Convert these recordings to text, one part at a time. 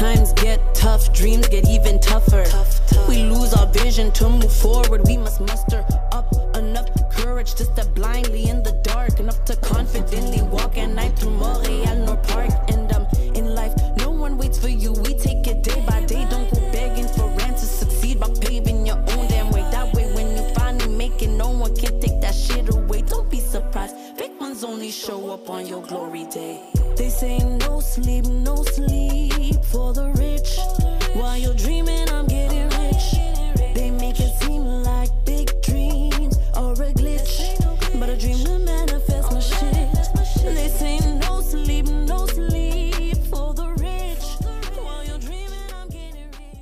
times get tough, dreams get even tougher. We lose our vision to move forward. We must muster up enough courage to step blindly in the dark, enough to confidently walk at night through Montreal nor Park. And in life, no one waits for you. We take it day by day. Don't go begging for rent to succeed by paving your own damn way. That way, when you finally make it, no one can take that shit away. Don't be surprised. Fake ones only show up on your glory day. They say no sleep for the rich. While you're dreaming, I'm getting rich. They make it seem like big dreams are a glitch, but a dream to manifest my shit. They say no sleep for the rich. While you're dreaming, I'm getting rich.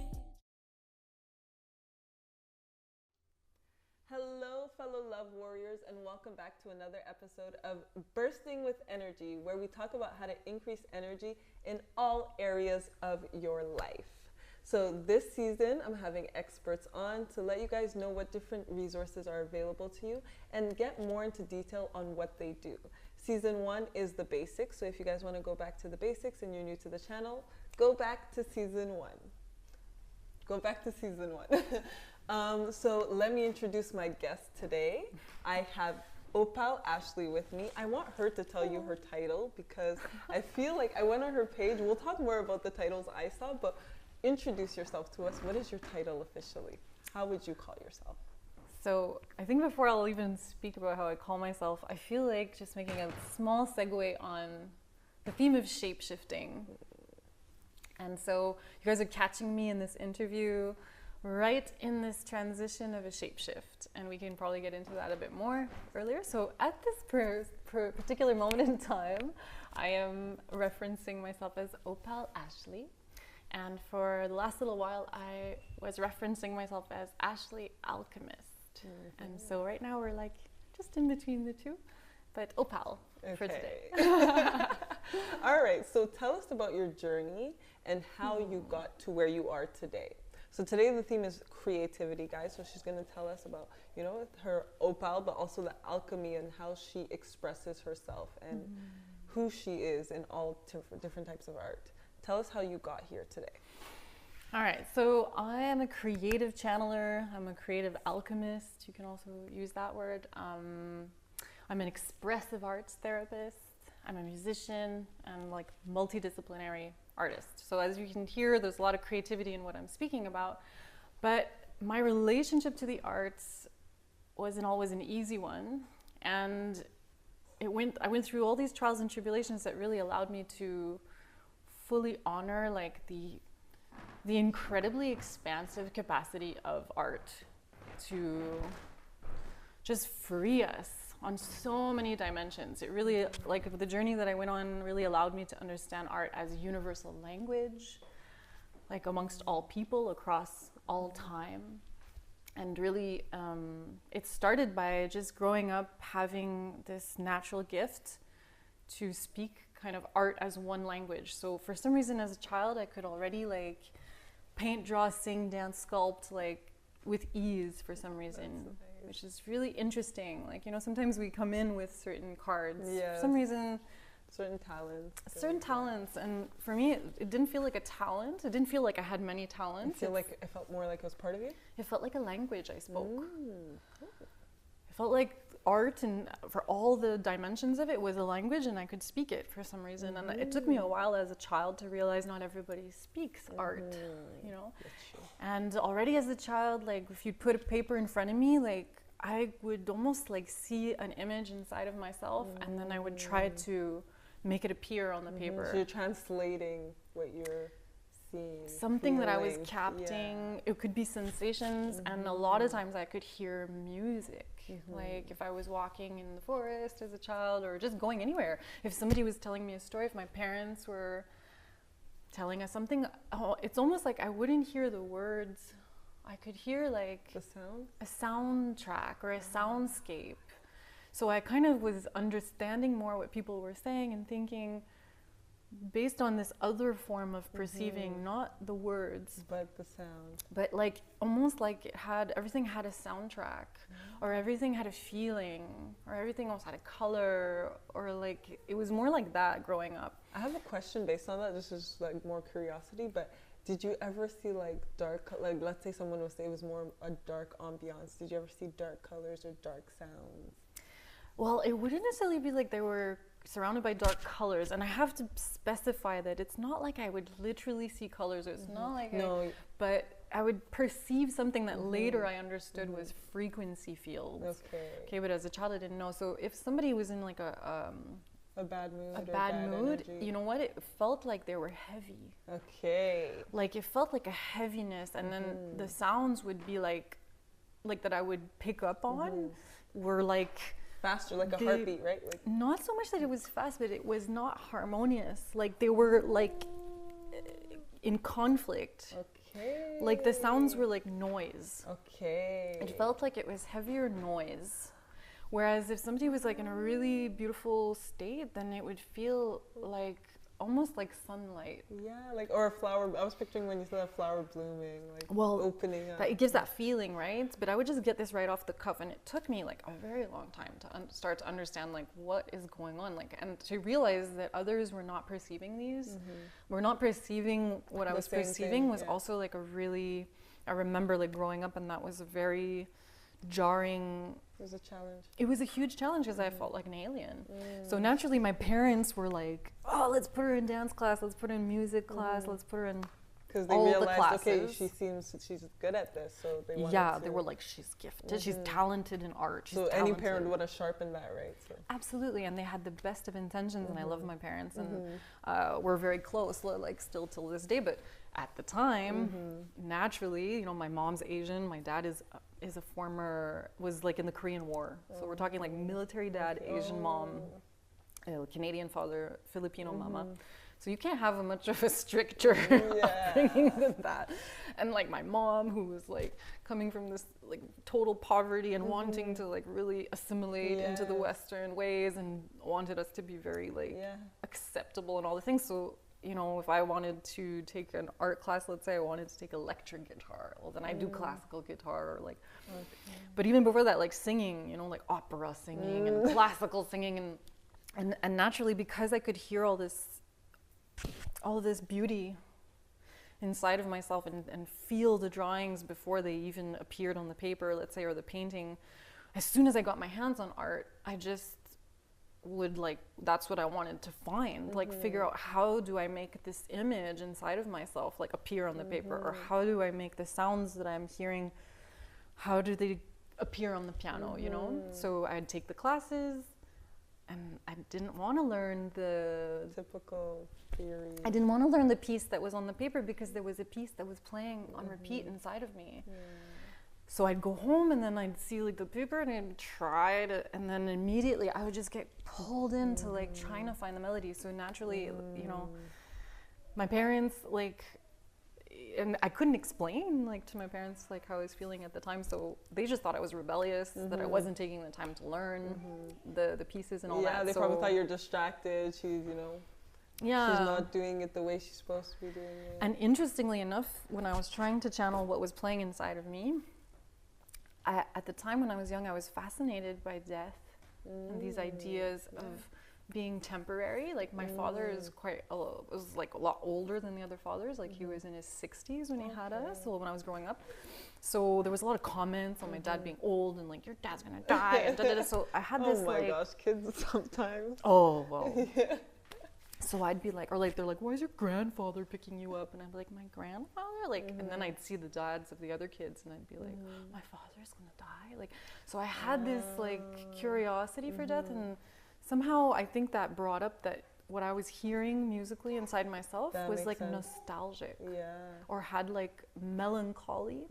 Hello, fellow love warriors, and welcome back to another episode of Bursting with Energy, where we talk about how to increase energy in all areas of your life. So this season, I'm having experts on to let you guys know what different resources are available to you and get more into detail on what they do. Season 1 is the basics. So if you guys want to go back to the basics and you're new to the channel, go back to season 1. So let me introduce my guest today. I have Opal Ashley with me. I want her to tell you her title because I feel like I went on her page. We'll talk more about the titles I saw, but introduce yourself to us. What is your title officially? How would you call yourself? So I think before I'll even speak about how I call myself, I feel like just making a small segue on the theme of shape-shifting. And so you guys are catching me in this interview right in this transition of a shapeshift, and we can probably get into that a bit more earlier. So at this particular moment in time, I am referencing myself as Opal Ashley, and for the last little while I was referencing myself as Ashley Alchemist. And so right now we're like just in between the two, but Opal for today. All right, so tell us about your journey and how you got to where you are today. So today the theme is creativity, guys. So she's going to tell us about, you know, her opal, but also the alchemy and how she expresses herself and who she is in all different types of art. Tell us how you got here today. All right, so I am a creative channeler. I'm a creative alchemist. You can also use that word. I'm an expressive arts therapist. I'm a musician and like multidisciplinary artist. So as you can hear, there's a lot of creativity in what I'm speaking about, but my relationship to the arts wasn't always an easy one. And I went through all these trials and tribulations that really allowed me to fully honor like the incredibly expansive capacity of art to just free us on so many dimensions. It really, like the journey that I went on really allowed me to understand art as a universal language, like amongst all people across all time. And really, it started by just growing up having this natural gift to speak kind of art as one language. So for some reason as a child, I could already like paint, draw, sing, dance, sculpt, like with ease for some reason. Which is really interesting. Like, you know, sometimes we come in with certain cards. Yes. For some reason. Certain talents. And for me, it didn't feel like a talent. It didn't feel like I had many talents. I feel like it felt more like it was part of you? It felt like a language I spoke. It felt like art, and for all the dimensions of it, was a language, and I could speak it for some reason. And it took me a while as a child to realize not everybody speaks art, you know? And already as a child, like if you'd put a paper in front of me, like I would almost like see an image inside of myself, and then I would try to make it appear on the paper. So you're translating what you're seeing. Something that I was capturing. Yeah. It could be sensations, and a lot of times I could hear music. Like if I was walking in the forest as a child, or just going anywhere. If somebody was telling me a story, if my parents were telling us something, it's almost like I wouldn't hear the words. I could hear like the sound? A soundtrack or a soundscape. So I kind of was understanding more what people were saying and thinking, based on this other form of perceiving, not the words, but the sound. but like almost like everything had a soundtrack, or everything had a feeling, or everything else had a color, or like it was more like that growing up. I have a question based on that. This is like more curiosity, but did you ever see like dark, like let's say someone would say it was more a dark ambiance. Did you ever see dark colors or dark sounds? Well, it wouldn't necessarily be like they were surrounded by dark colors, and I have to specify that it's not like I would literally see colors, or it's not like but I would perceive something that later I understood was frequency fields. Okay, but as a child I didn't know. So if somebody was in like a bad mood, bad mood, energy. You know what? It felt like they were heavy. Okay. Like it felt like a heaviness, and then the sounds would be like that I would pick up on were like faster, like a heartbeat, right? Like not so much that it was fast, but it was not harmonious. Like they were like in conflict. Okay. Like the sounds were like noise. Okay. It felt like it was heavier noise. Whereas if somebody was like in a really beautiful state, then it would feel like almost like sunlight. Yeah, like, or a flower. I was picturing when you said a flower blooming, like opening up. It gives that feeling, right? But I would just get this right off the cuff, and it took me like a very long time to start to understand like what is going on, like, and to realize that others were not perceiving these. We're not perceiving what I was perceiving was also like a really, I remember like growing up, and that was a very jarring. It was a challenge. It was a huge challenge because I felt like an alien. So naturally my parents were like, oh, let's put her in dance class, let's put her in music class, let's put her in because they realized, okay, she's good at this, so they wanted they were like, she's gifted, she's talented in art, she's talented. Any parent would have sharpened that, right? So. Absolutely, and they had the best of intentions, and I love my parents, and we're very close, like still till this day, but at the time, naturally, you know, my mom's Asian, my dad is a was like in the Korean War, so we're talking like military dad, Asian mom, Canadian father, Filipino mama. So you can't have much of a stricter upbringing than that. And like my mom, who was like coming from this like total poverty and wanting to like really assimilate into the Western ways, and wanted us to be very like acceptable and all the things. So, you know, if I wanted to take an art class, let's say I wanted to take electric guitar, well then I do classical guitar, or like, but even before that, like singing, you know, like opera singing and classical singing, and naturally, because I could hear all of this beauty inside of myself, and feel the drawings before they even appeared on the paper, let's say, or the painting, as soon as I got my hands on art, I just would like, that's what I wanted to find, like figure out, how do I make this image inside of myself like appear on the paper, or how do I make the sounds that I'm hearing, how do they appear on the piano, you know? So I'd take the classes, and I didn't want to learn the typical theory. I didn't want to learn the piece that was on the paper, because there was a piece that was playing on repeat inside of me. So I'd go home, and then I'd see like the paper, and I'd try to, and then immediately I would just get pulled into like trying to find the melody. So naturally, you know, my parents like, and I couldn't explain like to my parents like how I was feeling at the time, so they just thought I was rebellious, that I wasn't taking the time to learn the pieces and all that. Yeah, they probably thought you're distracted. She's, you know, she's not doing it the way she's supposed to be doing it. And interestingly enough, when I was trying to channel what was playing inside of me, at the time when I was young, I was fascinated by death and these ideas of being temporary. Like my father is was like a lot older than the other fathers. Like he was in his 60s when he had us, so when I was growing up. So there was a lot of comments on my dad being old, and like, your dad's gonna die, and da-da-da. So I had this oh my gosh, kids sometimes. Oh, well. So I'd be like, or like, they're like, why is your grandfather picking you up? And I'd be like, my grandfather? Like, and then I'd see the dads of the other kids, and I'd be like, my father's gonna die? Like, so I had this like curiosity for death, and somehow I think that brought up that what I was hearing musically inside myself was like nostalgic, or had like melancholy.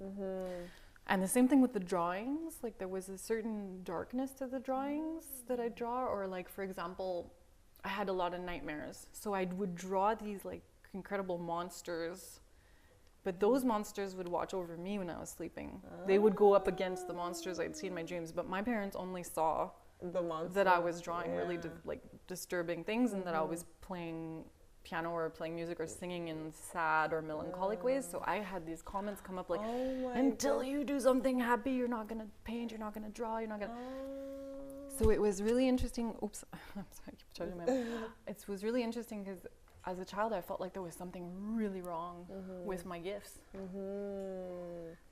And the same thing with the drawings, like there was a certain darkness to the drawings that I draw, or like, for example, I had a lot of nightmares, so I would draw these like incredible monsters, but those monsters would watch over me when I was sleeping. They would go up against the monsters I'd see in my dreams, but my parents only saw the monster, that I was drawing really like disturbing things, and that I was playing piano or playing music or singing in sad or melancholic ways. So I had these comments come up like, until you do something happy, you're not gonna paint, you're not gonna draw, you're not gonna. So it was really interesting. Oops, I'm sorry, I keep touching my mouth. It was really interesting because as a child, I felt like there was something really wrong with my gifts.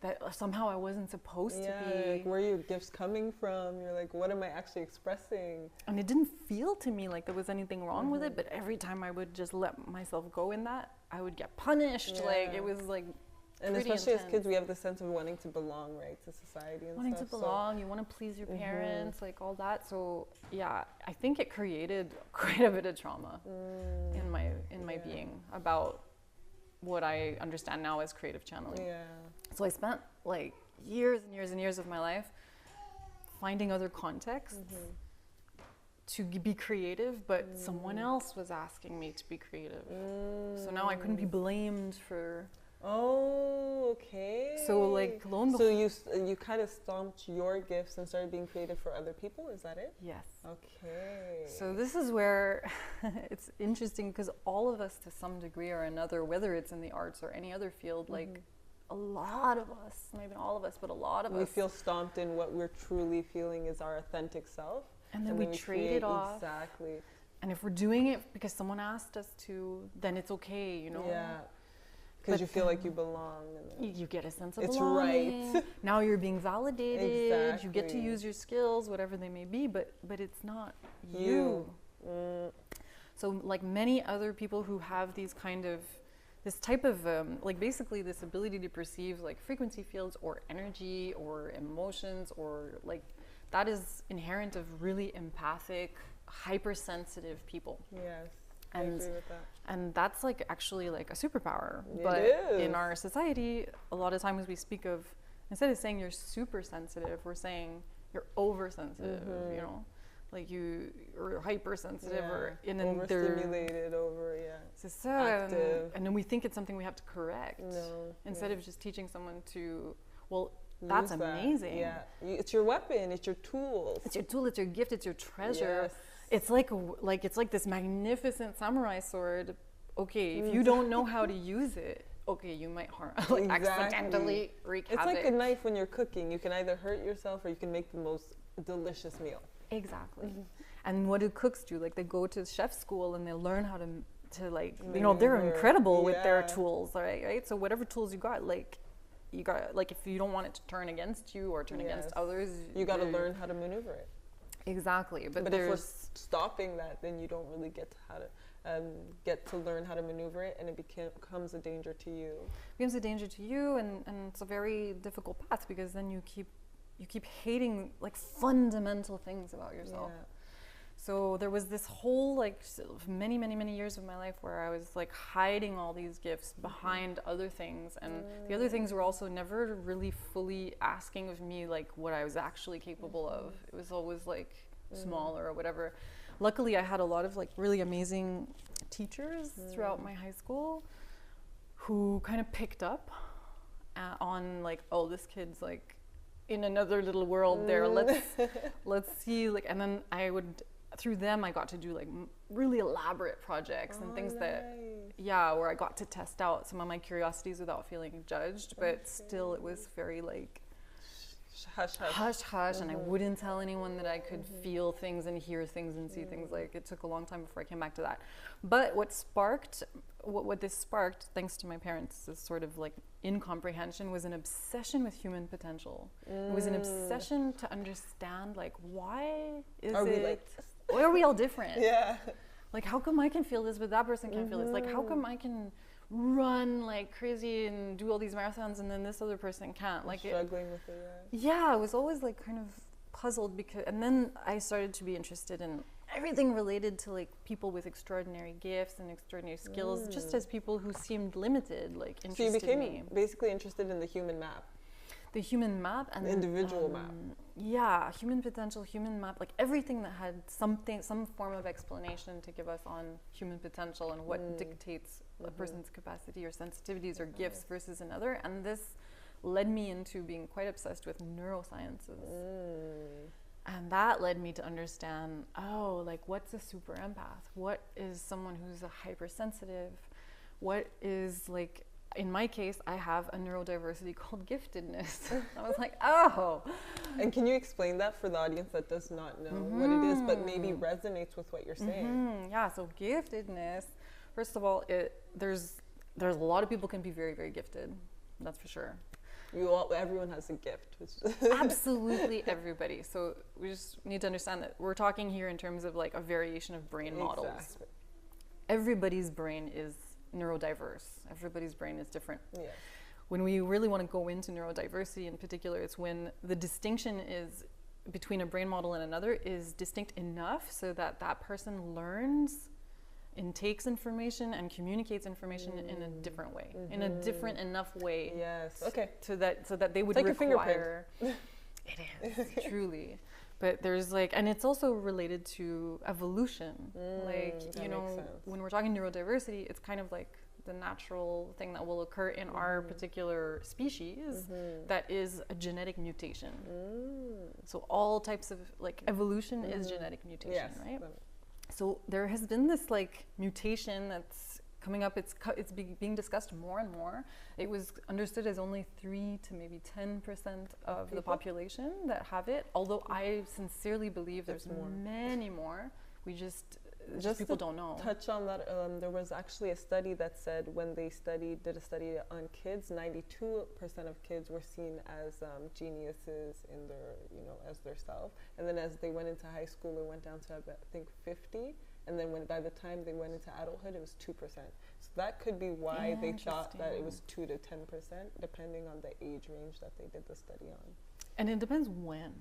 That somehow I wasn't supposed to be. Like, where are your gifts coming from? You're like, what am I actually expressing? And it didn't feel to me like there was anything wrong with it, but every time I would just let myself go in that, I would get punished. Like, it was like, and especially intense. As kids, we have the sense of wanting to belong, right, to society and wanting stuff. To belong, you want to please your parents, like all that. So yeah, I think it created quite a bit of trauma in my being about what I understand now as creative channeling. So I spent like years and years and years of my life finding other contexts to be creative, but someone else was asking me to be creative. So now I couldn't be blamed for. Oh, okay. So like lo and behold. So you kind of stomped your gifts and started being creative for other people, is that it? Yes. Okay. So this is where it's interesting because all of us to some degree or another, whether it's in the arts or any other field, like a lot of us, maybe not all of us, but a lot of us. We feel stomped in what we're truly feeling is our authentic self. And then we trade it off. Exactly. And if we're doing it because someone asked us to, then it's okay, you know? Yeah. Because you feel like you belong. And you get a sense of belonging. Right. Now you're being validated. Exactly. You get to use your skills, whatever they may be, but it's not you. So like many other people who have these kind of, this type of, like basically this ability to perceive like frequency fields or energy or emotions or like, that is inherent of really empathic, hypersensitive people. Yes. And, I agree with that. And that's like actually like a superpower. It but is. In our society, a lot of times we speak of, instead of saying you're super sensitive, we're saying you're oversensitive, you know? Like you're hypersensitive or overstimulated, active. And then we think it's something we have to correct. No. Instead of just teaching someone to, well, that's amazing. Yeah. It's your weapon, it's your tools. It's your tool, it's your gift, it's your treasure. Yes. It's like this magnificent samurai sword. Okay, if you don't know how to use it, okay, you might accidentally wreak havoc. It's like a knife when you're cooking. You can either hurt yourself or you can make the most delicious meal. Exactly. And what do cooks do? Like they go to chef school and they learn how to like, you know, they're incredible with their tools, right? So whatever tools you got, like if you don't want it to turn against you or turn against others, you got to learn how to maneuver it. Exactly, but if we're stopping that, then you don't really get to learn how to maneuver it, and it becomes a danger to you. It becomes a danger to you, and it's a very difficult path because then you keep hating like fundamental things about yourself. Yeah. So there was this whole like many years of my life where I was like hiding all these gifts behind other things, and the other things were also never really fully asking of me like what I was actually capable of. It was always like smaller or whatever. Luckily I had a lot of like really amazing teachers throughout my high school who kind of picked up on like, oh, this kid's like in another little world there. Let's see, like, and then through them I got to do like really elaborate projects and things that where I got to test out some of my curiosities without feeling judged, but still it was very like hush, and I wouldn't tell anyone that I could feel things and hear things and see things. Like it took a long time before I came back to that. But what this sparked, thanks to my parents, this sort of like incomprehension, was an obsession with human potential. It was an obsession to understand like why are we all different? Yeah. Like how come I can feel this but that person can't feel this? Like how come I can run like crazy and do all these marathons and then this other person can't? Like struggling with it. Yeah, I was always like kind of puzzled and then I started to be interested in everything related to like people with extraordinary gifts and extraordinary skills, just as people who seemed limited, like interested So you became me. Basically interested in the human map. The human map and the individual map. Yeah, human potential, human map, like everything that had some form of explanation to give us on human potential and what dictates a person's capacity or sensitivities or gifts versus another. And this led me into being quite obsessed with neurosciences. And that led me to understand, oh, like what's a super empath? What is someone who's a hypersensitive? What is like, in my case, I have a neurodiversity called giftedness. I was like, oh. And can you explain that for the audience that does not know what it is, but maybe resonates with what you're saying? Yeah, so giftedness, first of all, there's a lot of people can be very, very gifted. That's for sure. Everyone has a gift. Absolutely everybody. So we just need to understand that we're talking here in terms of like a variation of brain models. Exactly. Everybody's brain is neurodiverse. Everybody's brain is different. Yeah. When we really want to go into neurodiversity in particular, it's when the distinction is between a brain model and another is distinct enough so that that person learns, intakes information, and communicates information in a different way, in a different enough way. Yes. Okay. So that they would it's like require. It is truly, but there's like, and it's also related to evolution. Like you know, when we're talking neurodiversity, it's kind of like the natural thing that will occur in our particular species that is a genetic mutation. So all types of like evolution is genetic mutation, right? So there has been this like mutation that's coming up. It's being discussed more and more. It was understood as only 3 to maybe 10% of the population that have it. Although I sincerely believe there's many more. We just people don't know. Touch on that. There was actually a study that said when they did a study on kids, 92% of kids were seen as geniuses in their, as their self. And then as they went into high school, it went down to I think 50. And then by the time they went into adulthood, it was 2%. So that could be why they thought that it was 2 to 10%, depending on the age range that they did the study on. And it depends when.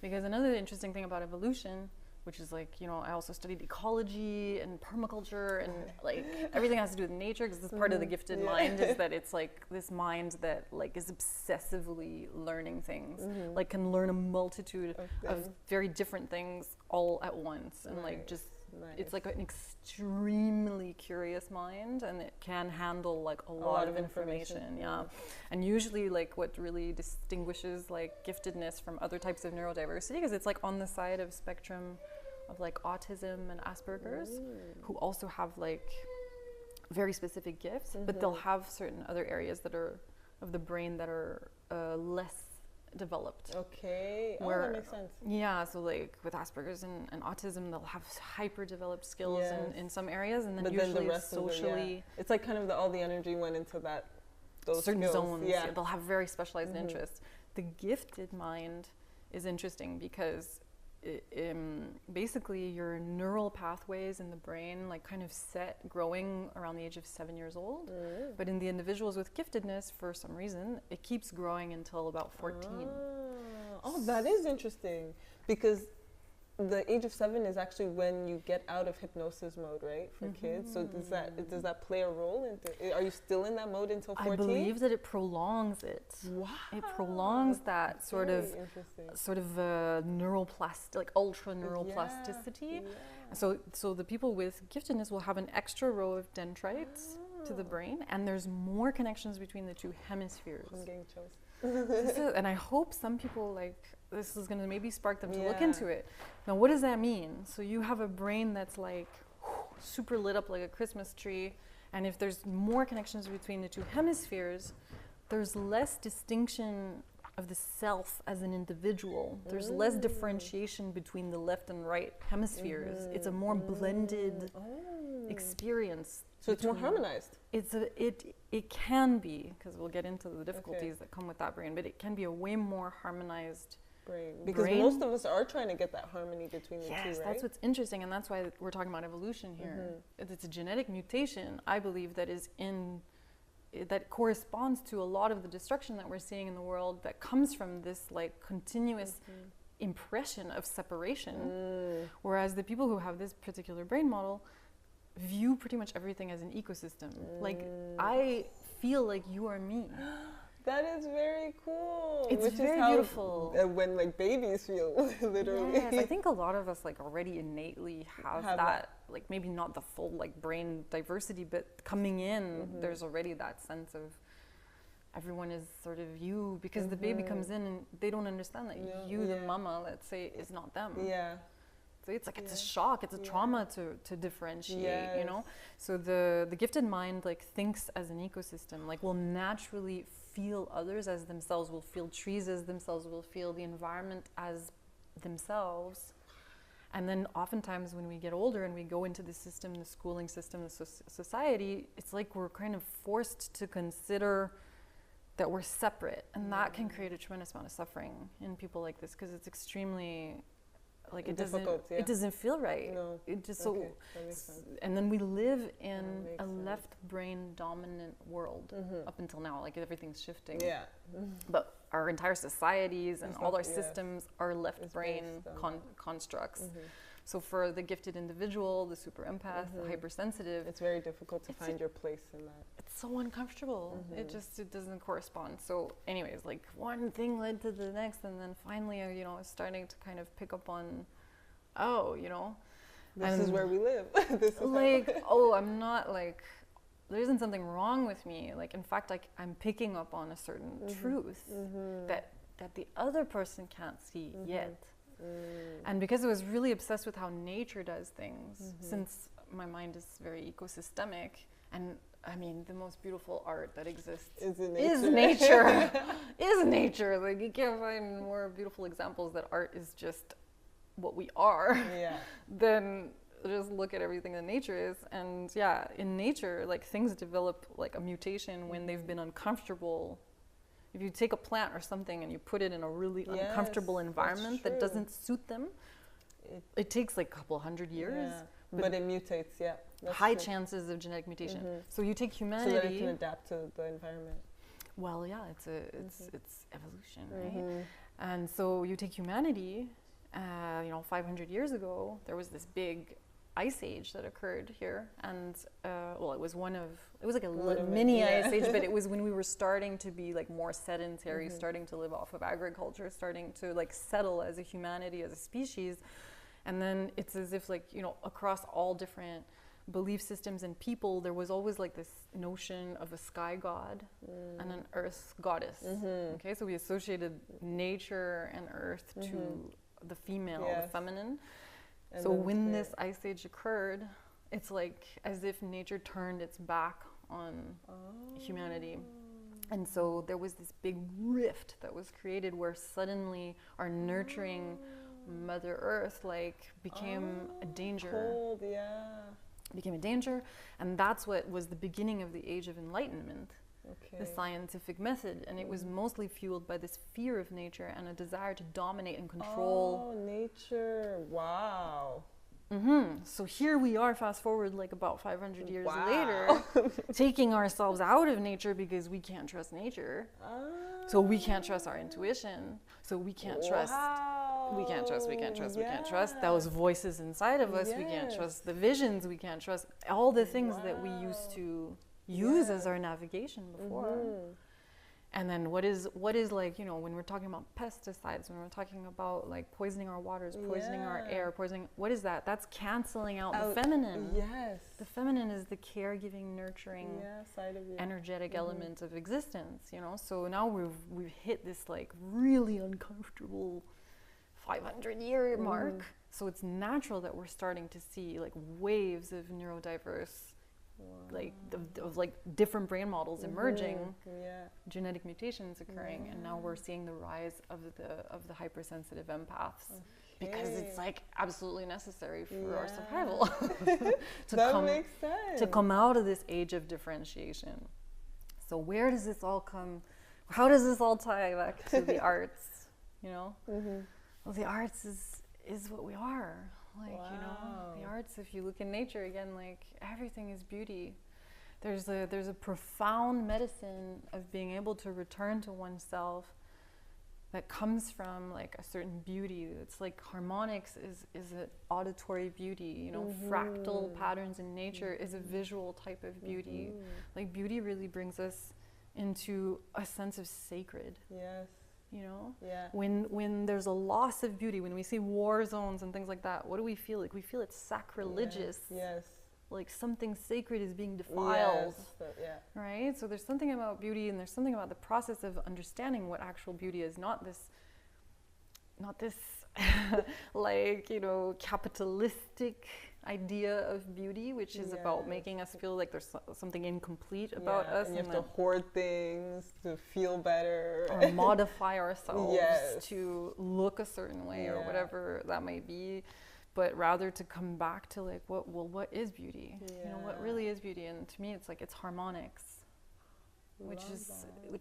Because another interesting thing about evolution, which is like, I also studied ecology and permaculture and like everything has to do with nature, because this is part of the gifted mind, is that it's like this mind that like is obsessively learning things, like can learn a multitude of very different things all at once. And like just, it's like an extremely curious mind, and it can handle like a lot of information. And usually like what really distinguishes like giftedness from other types of neurodiversity, because it's like on the side of spectrum of like autism and Asperger's, who also have like very specific gifts, but they'll have certain other areas that are of the brain that are less developed. Okay. That makes sense. Yeah, so like with Asperger's and autism, they'll have hyper developed skills in some areas, and then usually the rest socially it's like kind of all the energy went into those certain skills. zones. They'll have very specialized interests. The gifted mind is interesting because basically your neural pathways in the brain like kind of set growing around the age of 7 years old, but in the individuals with giftedness, for some reason it keeps growing until about 14. Oh, that is interesting, because the age of 7 is actually when you get out of hypnosis mode, right, for kids. So does that play a role are you still in that mode until 14? I believe that it prolongs it. Wow. It prolongs that sort of neuroplastic, like ultra neuroplasticity. So the people with giftedness will have an extra row of dendrites to the brain, and there's more connections between the two hemispheres. I'm getting chills. And I hope some people like this is going to maybe spark them to look into it. Now, what does that mean? So you have a brain that's like super lit up like a Christmas tree, and if there's more connections between the two hemispheres, there's less distinction of the self as an individual. There's less differentiation between the left and right hemispheres. It's a more blended experience. So it's more harmonized. It can be, because we'll get into the difficulties that come with that brain, but it can be a way more harmonized brain. Because most of us are trying to get that harmony between the two, right? Yes, that's what's interesting, and that's why we're talking about evolution here. It's a genetic mutation, I believe, that corresponds to a lot of the destruction that we're seeing in the world, that comes from this like continuous impression of separation. Whereas the people who have this particular brain model view pretty much everything as an ecosystem. Like, I feel like you are me. That is very cool. It's very beautiful. When like babies feel, literally. Yes, I think a lot of us like already innately have that, like maybe not the full like brain diversity, but coming in, there's already that sense of everyone is sort of you, because the baby comes in and they don't understand that you, the mama, let's say, is not them. Yeah. So it's like, it's a shock, it's a trauma to differentiate, you know? So the gifted mind like thinks as an ecosystem, like will naturally feel others as themselves, will feel trees as themselves, will feel the environment as themselves. And then oftentimes when we get older and we go into the system, the schooling system, the society, it's like we're kind of forced to consider that we're separate. And that can create a tremendous amount of suffering in people like this, because it's extremely, like it doesn't feel right. No. It just Okay, that makes sense. and then we live in a left brain dominant world up until now, like everything's shifting. Yeah. But our entire societies and all our systems are left brain constructs. So for the gifted individual, the super empath, the hypersensitive, it's very difficult to find your place in that. it's so uncomfortable. It doesn't correspond. So anyways, like one thing led to the next, and then finally, you know, I was starting to kind of pick up on, you know, This is where we live. This is like, I'm not like, there isn't something wrong with me. Like, in fact, like I'm picking up on a certain truth that the other person can't see yet. And because I was really obsessed with how nature does things, since my mind is very ecosystemic, and I mean, the most beautiful art that exists is nature. Is nature. Like, you can't find more beautiful examples that art is just what we are. Yeah. Then just look at everything that nature is. And yeah, in nature, like things develop like a mutation when they've been uncomfortable. If you take a plant or something and you put it in a really uncomfortable environment that doesn't suit them, it takes like a couple hundred years. Yeah. But it mutates, High chances of genetic mutation. So you take humanity. So that it can adapt to the environment. Well, yeah, it's evolution, right? And so you take humanity, you know, 500 years ago, there was this big ice age that occurred here, and well, it was like a mini ice age, but it was when we were starting to be like more sedentary, starting to live off of agriculture, starting to like settle as a humanity, as a species. And then it's as if, like, you know, across all different belief systems and people, there was always like this notion of a sky god and an earth goddess. Okay, so we associated nature and earth to the female, the feminine. And so when this ice age occurred, it's like as if nature turned its back on humanity. And so there was this big rift that was created where suddenly our nurturing Mother Earth like became a danger. Cold, Became a danger, and that's what was the beginning of the Age of Enlightenment. The scientific method, and it was mostly fueled by this fear of nature and a desire to dominate and control. Nature. Wow. So here we are, fast forward like about 500 years later, taking ourselves out of nature because we can't trust nature. So we can't trust our intuition. So we can't trust. We can't trust those voices inside of us. We can't trust the visions. We can't trust all the things that we used to use as our navigation before. And then what is like, you know, when we're talking about pesticides, when we're talking about like poisoning our waters, poisoning our air, what is that? That's canceling out the feminine. The feminine is the caregiving, nurturing, side of you. energetic element of existence, you know. So now we've hit this like really uncomfortable 500-year mark. So it's natural that we're starting to see like waves of neurodiverse, like of like different brain models emerging, genetic mutations occurring, and now we're seeing the rise of the hypersensitive empaths, because it's like absolutely necessary for our survival to come out of this age of differentiation. So where does this all come? How does this all tie back to the arts? You know, well, the arts is what we are. Like, you know, the arts, if you look in nature again, like everything is beauty. There's a profound medicine of being able to return to oneself that comes from like a certain beauty. It's like harmonics is an auditory beauty, you know, fractal patterns in nature is a visual type of beauty. Like beauty really brings us into a sense of sacred. You know, when there's a loss of beauty, when we see war zones and things like that, what do we feel? Like we feel it's sacrilegious. like something sacred is being defiled. Yes, right? So there's something about beauty, and there's something about the process of understanding what actual beauty is, not this like, you know, capitalistic idea of beauty, which is about making us feel like there's something incomplete about us, and you have to hoard things to feel better or modify ourselves to look a certain way or whatever that might be, but rather to come back to like what is beauty? You know, what really is beauty? And to me, it's like it's harmonics, which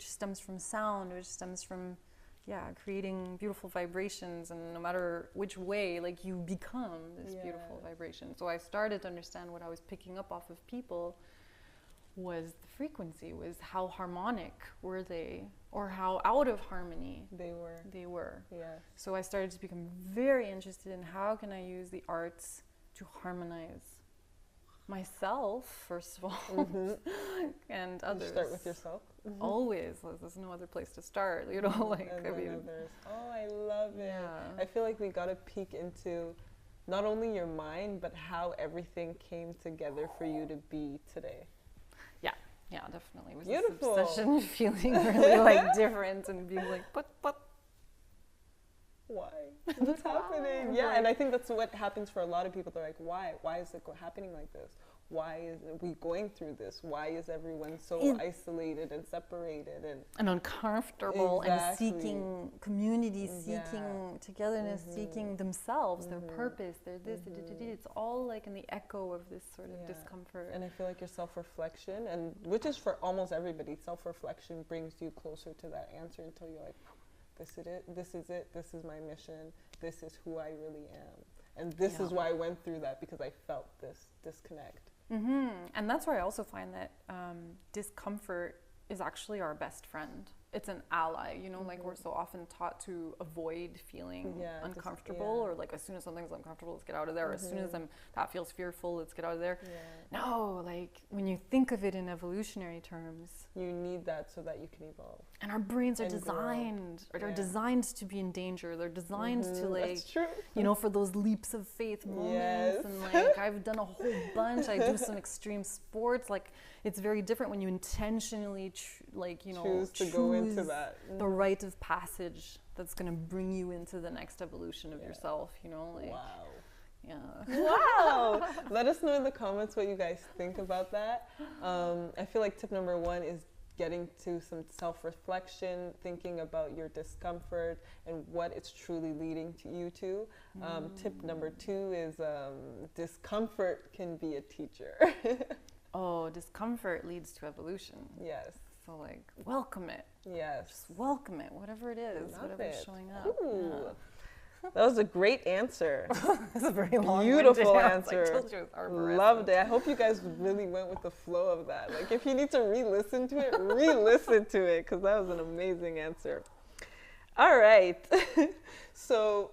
stems from sound, which stems from creating beautiful vibrations, and no matter which way, like, you become this beautiful vibration. So I started to understand what I was picking up off of people was the frequency, was how harmonic were they, or how out of harmony they were. Yeah. So I started to become very interested in how can I use the arts to harmonize myself, first of all, and others. Start with yourself. Always. There's no other place to start, you know, like, and I mean, others. Oh, I love it. I feel like we got to peek into not only your mind, but how everything came together for you to be today. Yeah, definitely. It was beautiful. This obsession of feeling really like different and being like, but why? What's happening? Yeah, and I think that's what happens for a lot of people. They're like, why? Why is it happening like this? Why is we going through this? Why is everyone so isolated and separated and uncomfortable and seeking community, seeking togetherness, seeking themselves, their purpose, their this, it's all like in the echo of this sort of discomfort. And I feel like your self-reflection, and which is for almost everybody, self-reflection brings you closer to that answer until you're like, this is it, this is my mission, this is who I really am. And this is why I went through that, because I felt this disconnect. And that's where I also find that discomfort is actually our best friend. It's an ally, you know, like we're so often taught to avoid feeling uncomfortable, or like as soon as something's uncomfortable, let's get out of there. Or as soon as that feels fearful, let's get out of there. No, like when you think of it in evolutionary terms, you need that so that you can evolve. And our brains are designed, they're designed to be in danger. They're designed to like, you know, for those leaps of faith moments. And like I've done a whole bunch. I do some extreme sports. Like it's very different when you intentionally choose to go into that. The rite of passage that's going to bring you into the next evolution of yourself, you know, like. Wow. Yeah. Wow. Let us know in the comments what you guys think about that. I feel like tip number 1 is getting to some self-reflection, thinking about your discomfort and what it's truly leading to you to. Tip number 2 is discomfort can be a teacher. Oh, discomfort leads to evolution. Yes. So like, welcome it. Yes. Just welcome it, whatever it is, whatever's showing up. That was a great answer. It's a very long, beautiful answer. I told you it was arborescent. Loved it. I hope you guys really went with the flow of that. Like if you need to re-listen to it, re-listen to it, because that was an amazing answer. All right. So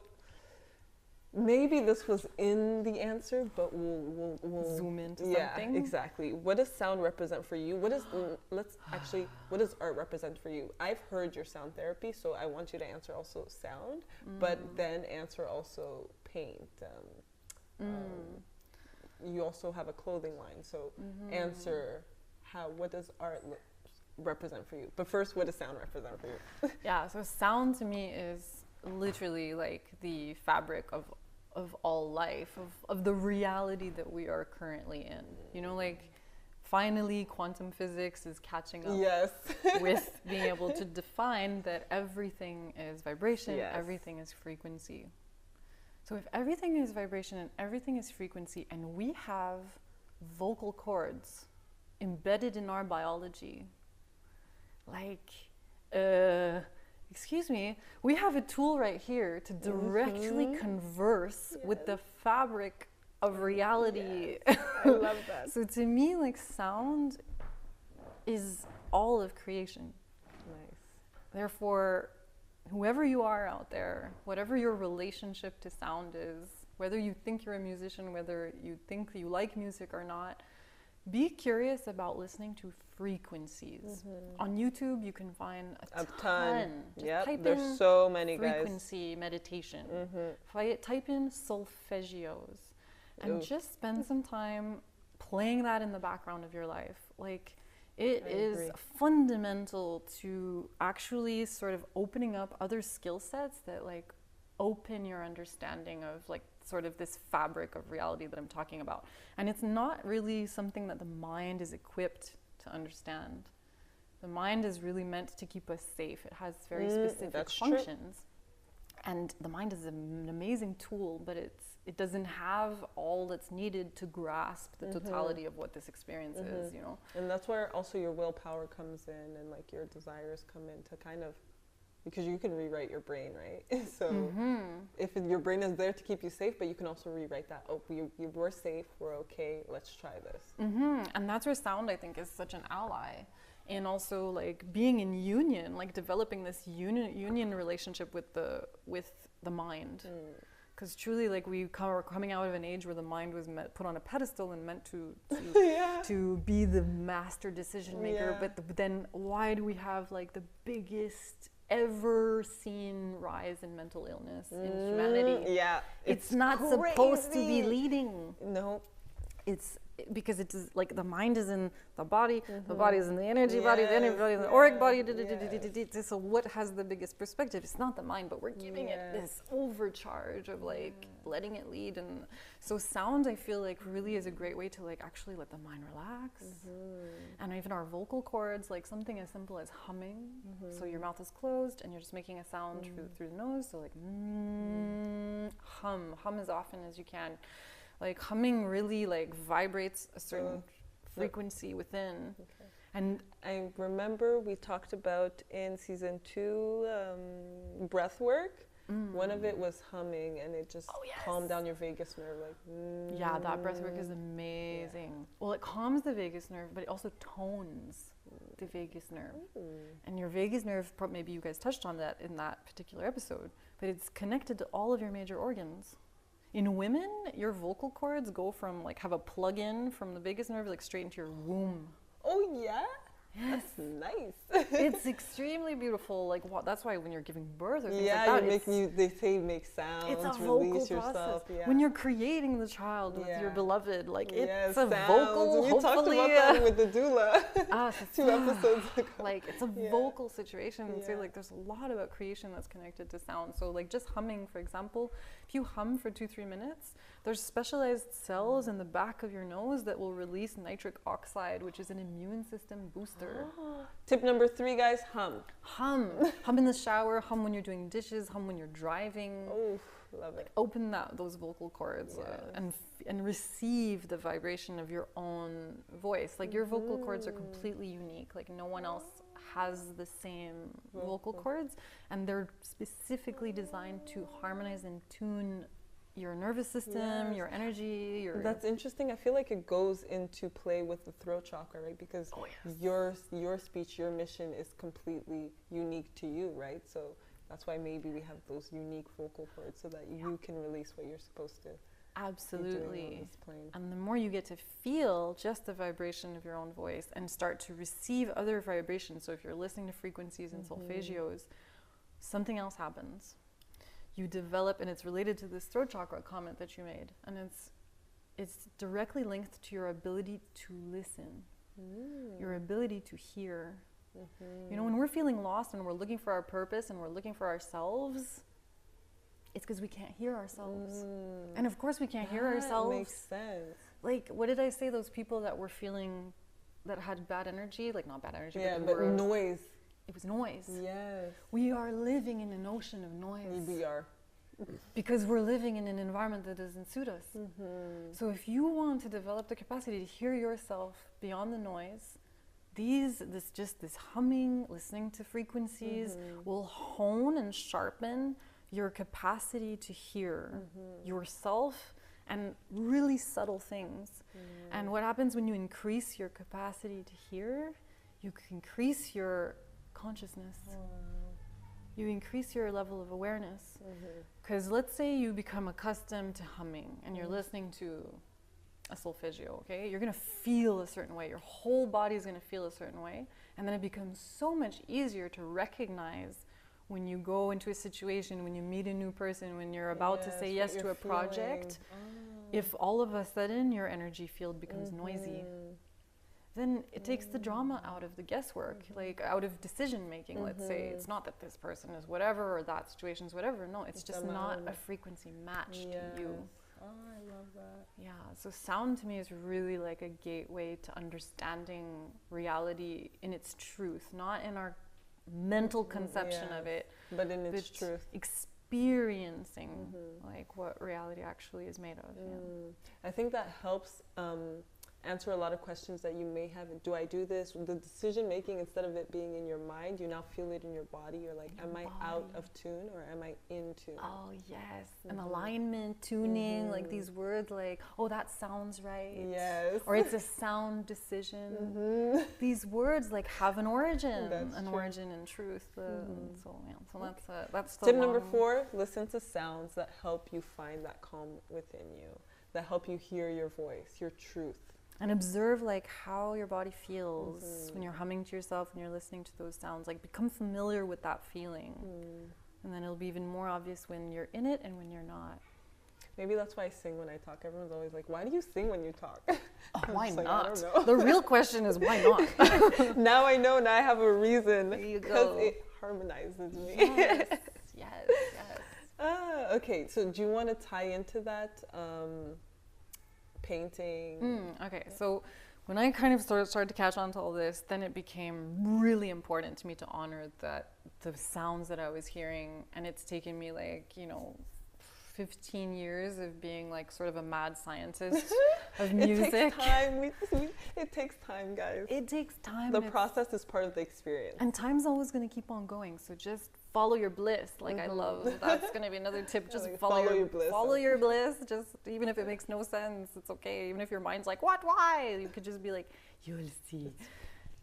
maybe this was in the answer, but we'll zoom into something. Yeah, exactly. What does sound represent for you? What does art represent for you? I've heard your sound therapy, so I want you to answer also sound, but then answer also paint. You also have a clothing line, so answer what does art represent for you? But first, what does sound represent for you? Yeah, so sound to me is literally like the fabric of all life, of the reality that we are currently in. You know, like finally quantum physics is catching up with being able to define that everything is vibration, everything is frequency. So if everything is vibration and everything is frequency, and we have vocal cords embedded in our biology, like excuse me, we have a tool right here to directly converse with the fabric of reality. Yes. I love that. So to me, like, sound is all of creation. Nice. Therefore, whoever you are out there, whatever your relationship to sound is, whether you think you're a musician, whether you think you like music or not, be curious about listening to frequencies. On YouTube, you can find a ton. Yep, there's so many frequency meditation. Type in solfeggios and just spend some time playing that in the background of your life. Like, it I is agree. fundamental to actually sort of opening up other skill sets that like open your understanding of like sort of this fabric of reality that I'm talking about. And it's not really something that the mind is equipped to understand. The mind is really meant to keep us safe. It has very specific that's functions. And the mind is an amazing tool, but it doesn't have all that's needed to grasp the totality of what this experience is, you know? And that's where also your willpower comes in, and like your desires come in to kind of, because you can rewrite your brain, right? So if your brain is there to keep you safe, but you can also rewrite that, oh, we're safe, we're okay, let's try this. And that's where sound, I think, is such an ally. And also like being in union, like developing this union relationship with the mind. Because truly, like, we're coming out of an age where the mind was put on a pedestal and meant to to be the master decision maker. But then why do we have like the biggest ever seen rise in mental illness in humanity? Yeah, it's not crazy. Supposed to be leading. No. It's because it is like the mind is in the body, the body is in the energy body, the energy body, the auric body. So what has the biggest perspective? It's not the mind, but we're giving it this overcharge of like letting it lead. And so sound, I feel like, really is a great way to like actually let the mind relax. And even our vocal cords, like something as simple as humming. So your mouth is closed and you're just making a sound through the nose. So like hum as often as you can. Like humming really like vibrates a certain frequency within. And I remember we talked about in season 2 breath work. One of it was humming, and it just calmed down your vagus nerve. Like yeah, that breath work is amazing. Well, it calms the vagus nerve, but it also tones the vagus nerve. And your vagus nerve, maybe you guys touched on that in that particular episode, but it's connected to all of your major organs. In women, your vocal cords go from like have a plug-in from the vagus nerve like straight into your womb. Oh yeah? Yes. That's nice. It's extremely beautiful. Like that's why when you're giving birth or things yeah, like that, they say make sounds, it's a release vocal yourself. process. When you're creating the child with your beloved, like it's a sounds. vocal. We talked about that with the doula 2 episodes ago. Like it's a vocal situation. So like there's a lot about creation that's connected to sound. So like just humming, for example, if you hum for 2-3 minutes, there's specialized cells in the back of your nose that will release nitric oxide, which is an immune system booster. Tip number 3, guys, hum. Hum in the shower, hum when you're doing dishes, hum when you're driving. Oh, love it. Open those vocal cords and receive the vibration of your own voice. Like your vocal cords are completely unique. Like no one else has the same vocal cords, and they're specifically designed to harmonize and tune your nervous system, your energy. That's interesting. I feel like it goes into play with the throat chakra, right? Because your speech, your mission is completely unique to you, right? So that's why maybe we have those unique vocal cords so that you can release what you're supposed to. Absolutely. And the more you get to feel just the vibration of your own voice and start to receive other vibrations, so if you're listening to frequencies and solfeggios, something else happens. You develop, and it's related to this throat chakra comment that you made, and it's directly linked to your ability to listen, your ability to hear. You know, when we're feeling lost and we're looking for our purpose and we're looking for ourselves, it's because we can't hear ourselves. And of course we can't hear ourselves. That makes sense. Like, what did I say? Those people that were feeling, that had bad energy, like not bad energy, but noise. It was noise. Yes. We are living in an ocean of noise. We are. Because we're living in an environment that doesn't suit us. So if you want to develop the capacity to hear yourself beyond the noise, this humming, listening to frequencies will hone and sharpen your capacity to hear yourself and really subtle things. And what happens when you increase your capacity to hear, you increase your consciousness. You increase your level of awareness. Because let's say you become accustomed to humming and you're listening to a solfeggio, okay? You're gonna feel a certain way. Your whole body is gonna feel a certain way. And then it becomes so much easier to recognize when you go into a situation, when you meet a new person, when you're about to say yes to a project, If all of a sudden your energy field becomes noisy, then it takes the drama out of the guesswork, like out of decision making. Let's say it's not that this person is whatever or that situation is whatever. No, it's just not a frequency match to you. Oh, I love that. Yeah, so sound to me is really like a gateway to understanding reality in its truth, not in our mental conception of it, but in its truth. Experiencing like what reality actually is made of. I think that helps answer a lot of questions that you may have. Do I do this? The decision making, instead of it being in your mind, you now feel it in your body. You're like, am I out of tune or am I in tune? Oh yes, and alignment, tuning, like these words like, oh, that sounds right. Yes. Or it's a sound decision. These words like have an origin, origin in truth. So that's the tip number 4, listen to sounds that help you find that calm within you, that help you hear your voice, your truth. And observe like how your body feels when you're humming to yourself and you're listening to those sounds. Like become familiar with that feeling. And then it'll be even more obvious when you're in it and when you're not. Maybe that's why I sing when I talk. Everyone's always like, why do you sing when you talk? Why like, not? I don't know. The real question is why not? Now I know, now I have a reason. There you because go. it harmonizes me. Yes. Okay, so do you want to tie into that? Painting. Okay, so when I kind of started to catch on to all this, then it became really important to me to honor that the sounds that I was hearing, and it's taken me like, 15 years of being like sort of a mad scientist of music. It takes time. It takes time, guys. It takes time. The process is part of the experience. And time's always going to keep on going. So just follow your bliss. Like I love, that's going to be another tip. Just like follow your bliss. Follow your bliss. Just even if it makes no sense, it's okay. Even if your mind's like, what, why? You could just be like, you'll see.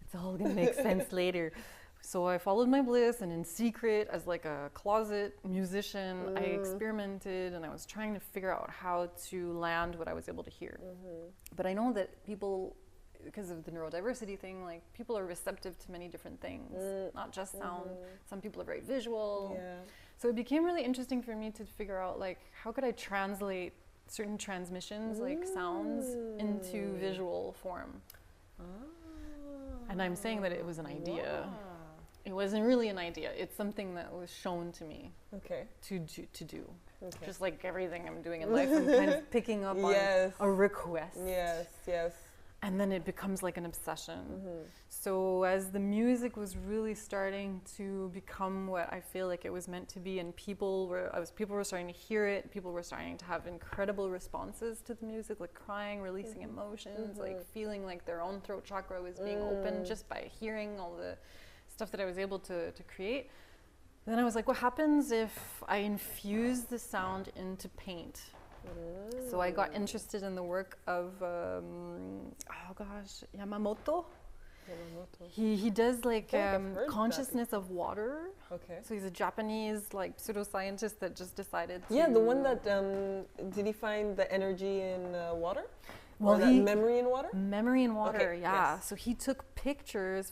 It's all going to make sense later. So I followed my bliss, and in secret, as like a closet musician, I experimented and I was trying to figure out how to land what I was able to hear. But I know that people, because of the neurodiversity thing, like people are receptive to many different things, not just sound. Some people are very visual. So it became really interesting for me to figure out like, how could I translate certain transmissions, like sounds, into visual form? And I'm saying that it was an idea. Wow. It wasn't really an idea. It's something that was shown to me to do. Okay. Just like everything I'm doing in life, I'm kind of picking up on a request. Yes. And then it becomes like an obsession. So as the music was really starting to become what I feel like it was meant to be, and people were starting to hear it, people were starting to have incredible responses to the music, like crying, releasing emotions, like feeling like their own throat chakra was being opened just by hearing all the stuff that I was able to create. Then I was like, what happens if I infuse the sound into paint? So I got interested in the work of, Yamamoto. He does like consciousness of water. Okay. So he's a Japanese like pseudoscientist that just decided to... Yeah, the one that, did he find the energy in water? Well, memory in water? Memory in water, okay, yeah. Yes. So he took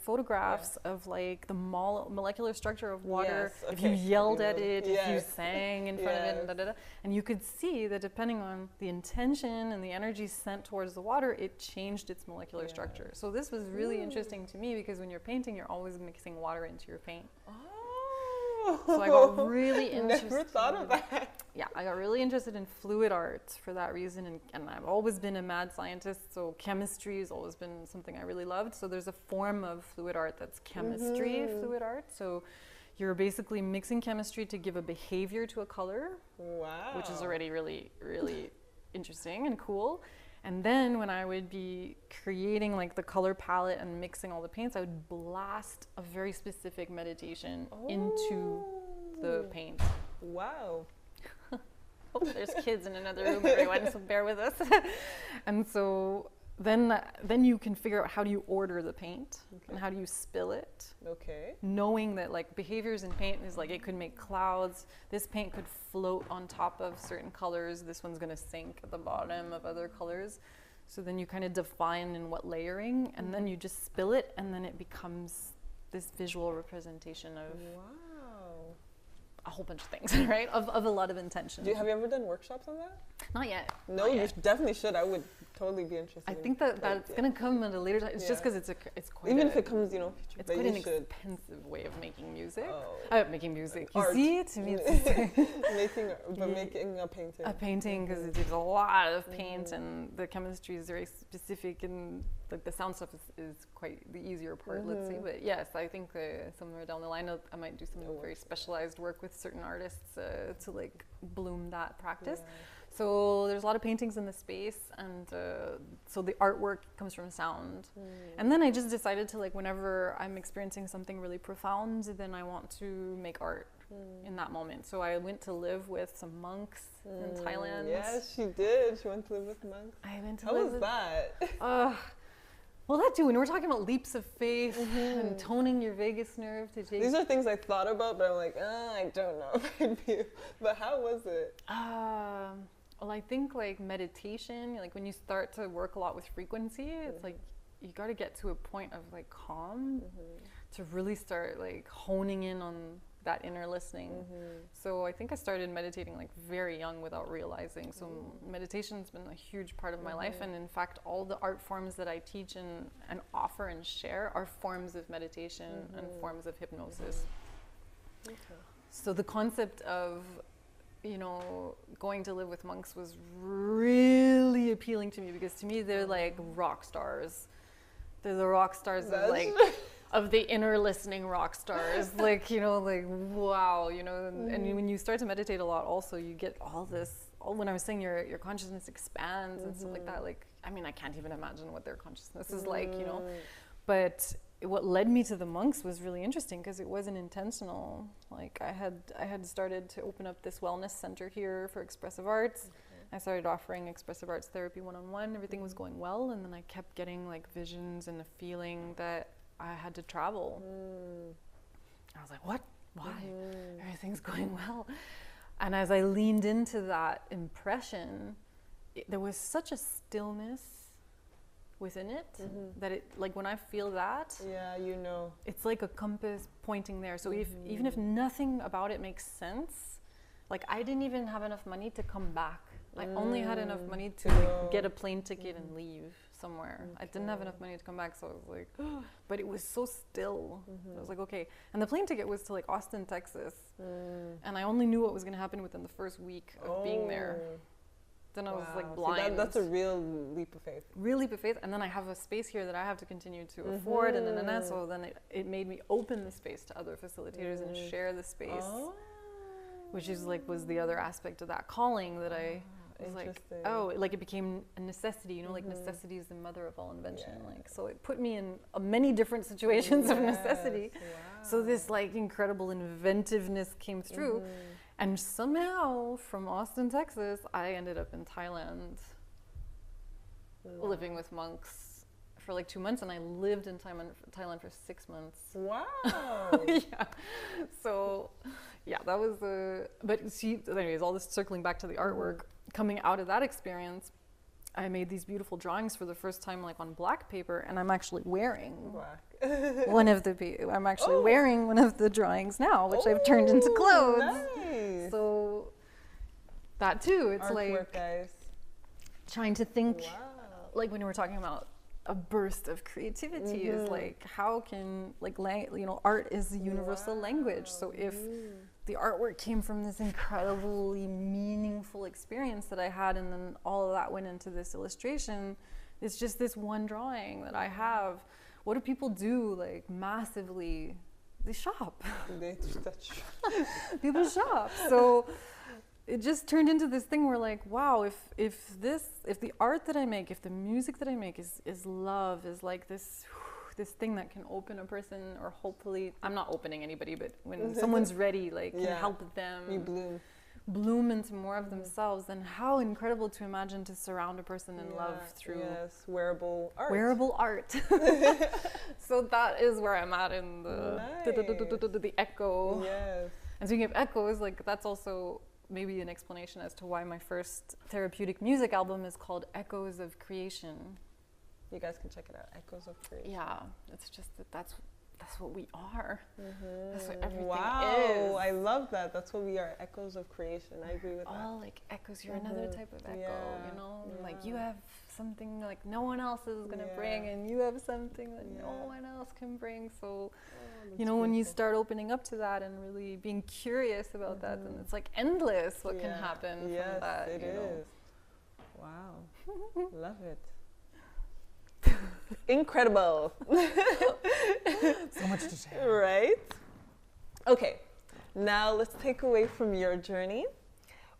photographs of like the molecular structure of water. Yes, if you yelled at Yes. it, if you sang in front of it, and you could see that depending on the intention and the energy sent towards the water, it changed its molecular structure. So this was really interesting to me because when you're painting, you're always mixing water into your paint. So I got really interested. Never thought of that. Yeah, I got really interested in fluid art for that reason, and I've always been a mad scientist, so chemistry has always been something I really loved. So there's a form of fluid art that's chemistry fluid art. So you're basically mixing chemistry to give a behavior to a color, which is already really, really interesting and cool. And then when I would be creating like the color palette and mixing all the paints, I would blast a very specific meditation into the paint. Wow. Oh, there's kids in another room, everyone, so bear with us. And so then you can figure out how do you order the paint and how do you spill it. Okay. Knowing that like behaviors in paint is like it could make clouds. This paint could float on top of certain colors. This one's going to sink at the bottom of other colors. So then you kind of define in what layering, and then you just spill it, and then it becomes this visual representation of a whole bunch of things, right? Of a lot of intention. Have you ever done workshops on that? Not yet. No, you definitely should. I would totally be interested. I think that's gonna come at a later time. It's just because it's quite even if it comes, you know, it's quite an expensive way of making music. Making music. You art. See, to me, it's making a painting. A painting, because it takes a lot of paint, and the chemistry is very specific, and like the sound stuff is quite the easier part, let's say. But yes, I think somewhere down the line I might do some very specialized work with certain artists to like bloom that practice. Yeah. So there's a lot of paintings in the space, and so the artwork comes from sound. And then I just decided to, like, whenever I'm experiencing something really profound, then I want to make art in that moment. So I went to live with some monks in Thailand. Yes, she did. She went to live with monks. I went to How live was that? Well, that too, when we're talking about leaps of faith and toning your vagus nerve to take... These are things I thought about, but I'm like, I don't know if I'd be... But how was it? Well, I think like meditation, like when you start to work a lot with frequency, it's like you got to get to a point of like calm to really start like honing in on that inner listening. So I think I started meditating like very young without realizing. So meditation's been a huge part of my life, and in fact all the art forms that I teach and offer and share are forms of meditation and forms of hypnosis. So the concept of, you know, going to live with monks was really appealing to me, because to me they're like rock stars. They're the rock stars of like of the inner listening rock stars. Like, you know, like wow, you know, and when you start to meditate a lot also, you get all this, when I was saying your consciousness expands and stuff like that, like, I mean, I can't even imagine what their consciousness is like, you know. But what led me to the monks was really interesting, because it wasn't intentional. Like I had started to open up this wellness center here for expressive arts. I started offering expressive arts therapy one-on-one. Everything was going well, and then I kept getting like visions and the feeling that I had to travel. I was like, what? Why? Everything's going well. And as I leaned into that impression, there was such a stillness within it that it, like, when I feel that, you know, it's like a compass pointing there. So even if nothing about it makes sense, like I didn't even have enough money to come back. I only had enough money to like get a plane ticket and leave somewhere. I didn't have enough money to come back, so I was like, but it was so still. I was like, okay. And the plane ticket was to like Austin, Texas, and I only knew what was going to happen within the first week of being there. Then I was like blind. See, that's a real leap of faith. Real leap of faith. And then I have a space here that I have to continue to afford, and then so then it made me open the space to other facilitators and share the space, which is like was the other aspect of that calling that I was like, like it became a necessity, you know, like necessity is the mother of all invention. Like, so it put me in many different situations of necessity. So this like incredible inventiveness came through. And somehow, from Austin, Texas, I ended up in Thailand, living with monks for like 2 months, and I lived in Thailand for 6 months. Wow! Yeah. So, yeah, that was the. But see, anyways, all this circling back to the artwork, coming out of that experience, I made these beautiful drawings for the first time, like on black paper, and I'm actually wearing one of the. I'm actually wearing one of the drawings now, which I've turned into clothes. Nice. So that too, it's artwork, like guys. trying to think, like when we were talking about a burst of creativity, is like how can you know, art is a universal language. So if the artwork came from this incredibly meaningful experience that I had, and then all of that went into this illustration, it's just this one drawing that I have. What do people do, like, massively? They shop. People shop. So it just turned into this thing where, like, wow, if the art that I make, if the music that I make is love, is like this thing that can open a person, or hopefully, I'm not opening anybody, but when someone's ready, like, can help them bloom into more of themselves, then how incredible to imagine to surround a person in love through wearable art. Wearable art. So that is where I'm at in the echo. Yes. And speaking of echoes, like, that's also maybe an explanation as to why my first therapeutic music album is called Echoes of Creation. You guys can check it out, Echoes of Creation. Yeah, it's just that's that's what we are. That's what everything Wow, is. I love that. That's what we are, echoes of creation. I agree with that. All like echoes. You're another type of echo, Yeah. you know? Yeah. Like you have something like no one else is gonna bring, and you have something that no one else can bring. So, you know, when you start opening up to that and really being curious about that, then it's like endless what can happen from that. It you is. know? Wow. Love it. Incredible. So much to share. Right? Okay. Now let's take away from your journey.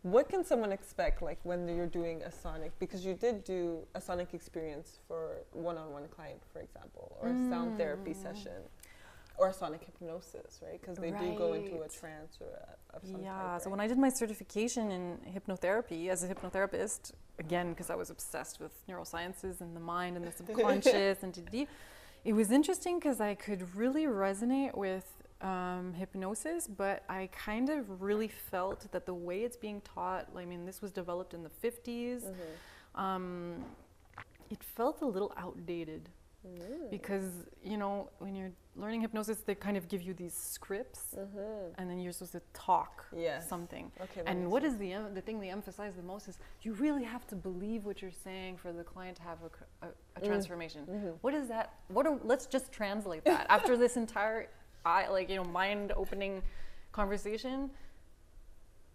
What can someone expect, like when you're doing a sonic? Because you did do a sonic experience for one-on-one client, for example, or a sound therapy session, or sonic hypnosis, right? Because they do go into a trance or of some type. Yeah. So when I did my certification in hypnotherapy as a hypnotherapist, again because I was obsessed with neurosciences and the mind and the subconscious and it was interesting because I could really resonate with hypnosis, but I kind of really felt that the way it's being taught, I mean, this was developed in the 50s, it felt a little outdated. Because, you know, when you're learning hypnosis, they kind of give you these scripts and then you're supposed to talk something. Okay, and what is the thing they emphasize the most is you really have to believe what you're saying for the client to have a transformation. What is that? Let's just translate that. After this entire mind-opening conversation,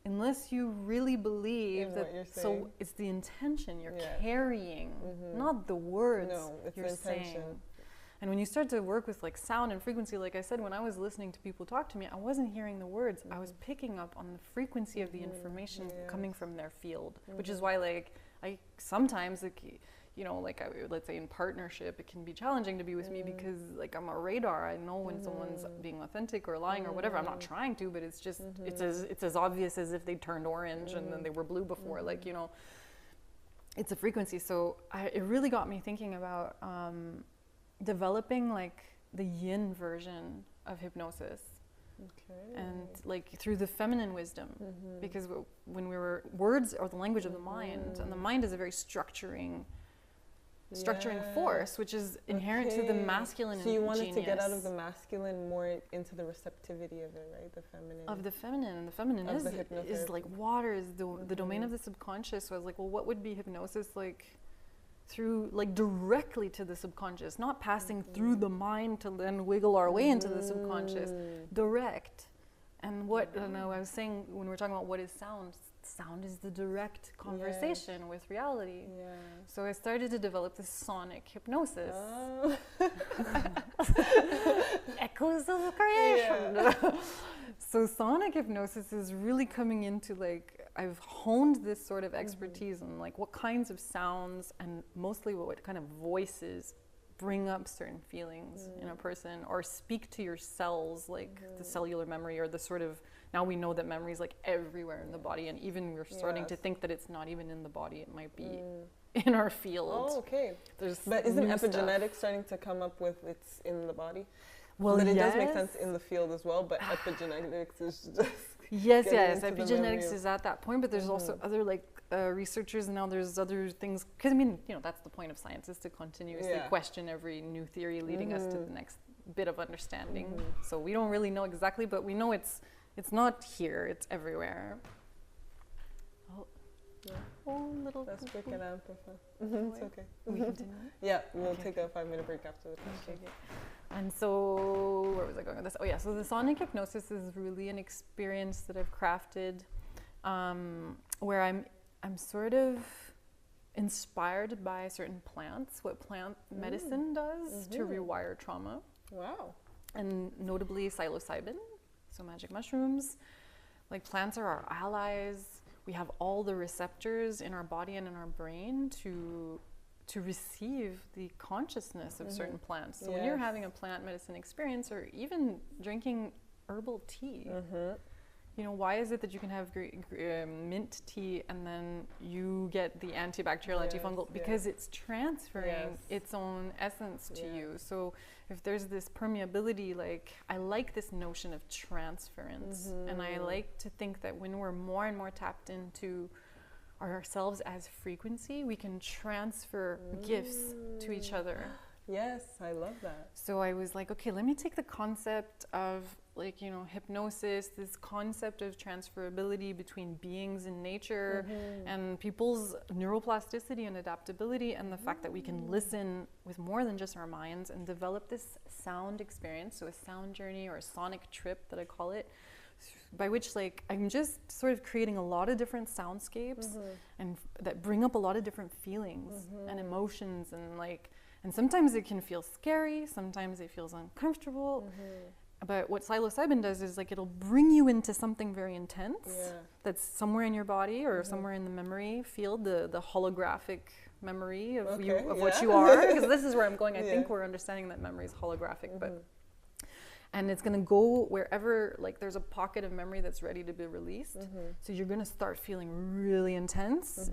unless you really believe that, so it's the intention you're carrying, not the words you're saying. And when you start to work with like sound and frequency, like I said, when I was listening to people talk to me, I wasn't hearing the words. I was picking up on the frequency of the information coming from their field, which is why like I sometimes let's say in partnership, it can be challenging to be with me because like I'm a radar. I know when someone's being authentic or lying or whatever. I'm not trying to, but it's just it's as obvious as if they turned orange and then they were blue before. Like, you know, it's a frequency. So it really got me thinking about developing like the yin version of hypnosis. And like through the feminine wisdom, because when we were, words are the language of the mind, and the mind is a very structuring force, which is inherent to the masculine. So you wanted to get out of the masculine more into the receptivity of it, right? The feminine. Of the feminine, and the feminine is like water, is the domain of the subconscious. So I was like, well, what would be hypnosis like? Through like directly to the subconscious, not passing through the mind to then wiggle our way into the subconscious, direct. And what I was saying when we were talking about what is sound, sound is the direct conversation with reality. So I started to develop this sonic hypnosis. Echoes of creation. So sonic hypnosis is really coming into like, I've honed this sort of expertise on like what kinds of sounds and mostly what kind of voices bring up certain feelings in a person or speak to your cells, like the cellular memory, or the sort of, now we know that memory is like everywhere in the body, and even we're starting to think that it's not even in the body, it might be in our field. Oh, okay. But isn't epigenetics starting to come up with it's in the body? Well, but it does make sense in the field as well, but epigenetics is just yes, epigenetics is at that point, but there's also other like researchers, and now there's other things, because I mean, you know, that's the point of science, is to continuously question every new theory, leading us to the next bit of understanding. So we don't really know exactly, but we know it's not here, it's everywhere. Little. That's quick and amplify. It's okay. We continue? Yeah, we'll take a 5-minute break after the question. Okay. And so, where was I going with this? Oh yeah, so the sonic hypnosis is really an experience that I've crafted, where I'm sort of inspired by certain plants, what plant medicine does to rewire trauma. Wow. And notably psilocybin, so magic mushrooms. Like, plants are our allies. We have all the receptors in our body and in our brain to receive the consciousness of certain plants. So when you're having a plant medicine experience, or even drinking herbal tea, you know, why is it that you can have mint tea and then you get the antibacterial, antifungal? Because it's transferring its own essence to you. So if there's this permeability, like, I like this notion of transference. And I like to think that when we're more and more tapped into ourselves as frequency, we can transfer gifts to each other. Yes, I love that. So I was like, okay, let me take the concept of like, you know, hypnosis, this concept of transferability between beings and nature and people's neuroplasticity and adaptability, and the fact that we can listen with more than just our minds and develop this sound experience, so a sound journey or a sonic trip that I call it, by which like I'm just sort of creating a lot of different soundscapes and that bring up a lot of different feelings and emotions, and like, and sometimes it can feel scary, sometimes it feels uncomfortable. But what psilocybin does is like it'll bring you into something very intense that's somewhere in your body or somewhere in the memory field, the holographic memory of you, of what you are, because this is where I'm going. I think we're understanding that memory is holographic, but and it's going to go wherever like there's a pocket of memory that's ready to be released. So you're going to start feeling really intense,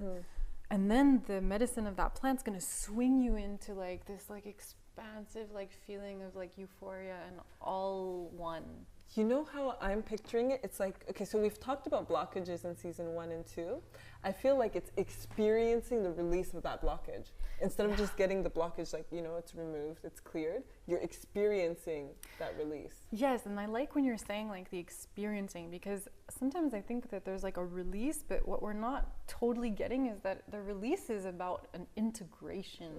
and then the medicine of that plant's going to swing you into like this like expansive like feeling of like euphoria and all one. You know how I'm picturing it? It's like, okay, so we've talked about blockages in season 1 and 2. I feel like it's experiencing the release of that blockage. Instead of just getting the blockage, like, you know, it's removed, it's cleared, you're experiencing that release. Yes, and I like when you're saying like the experiencing, because sometimes I think that there's like a release, but what we're not totally getting is that the release is about an integration.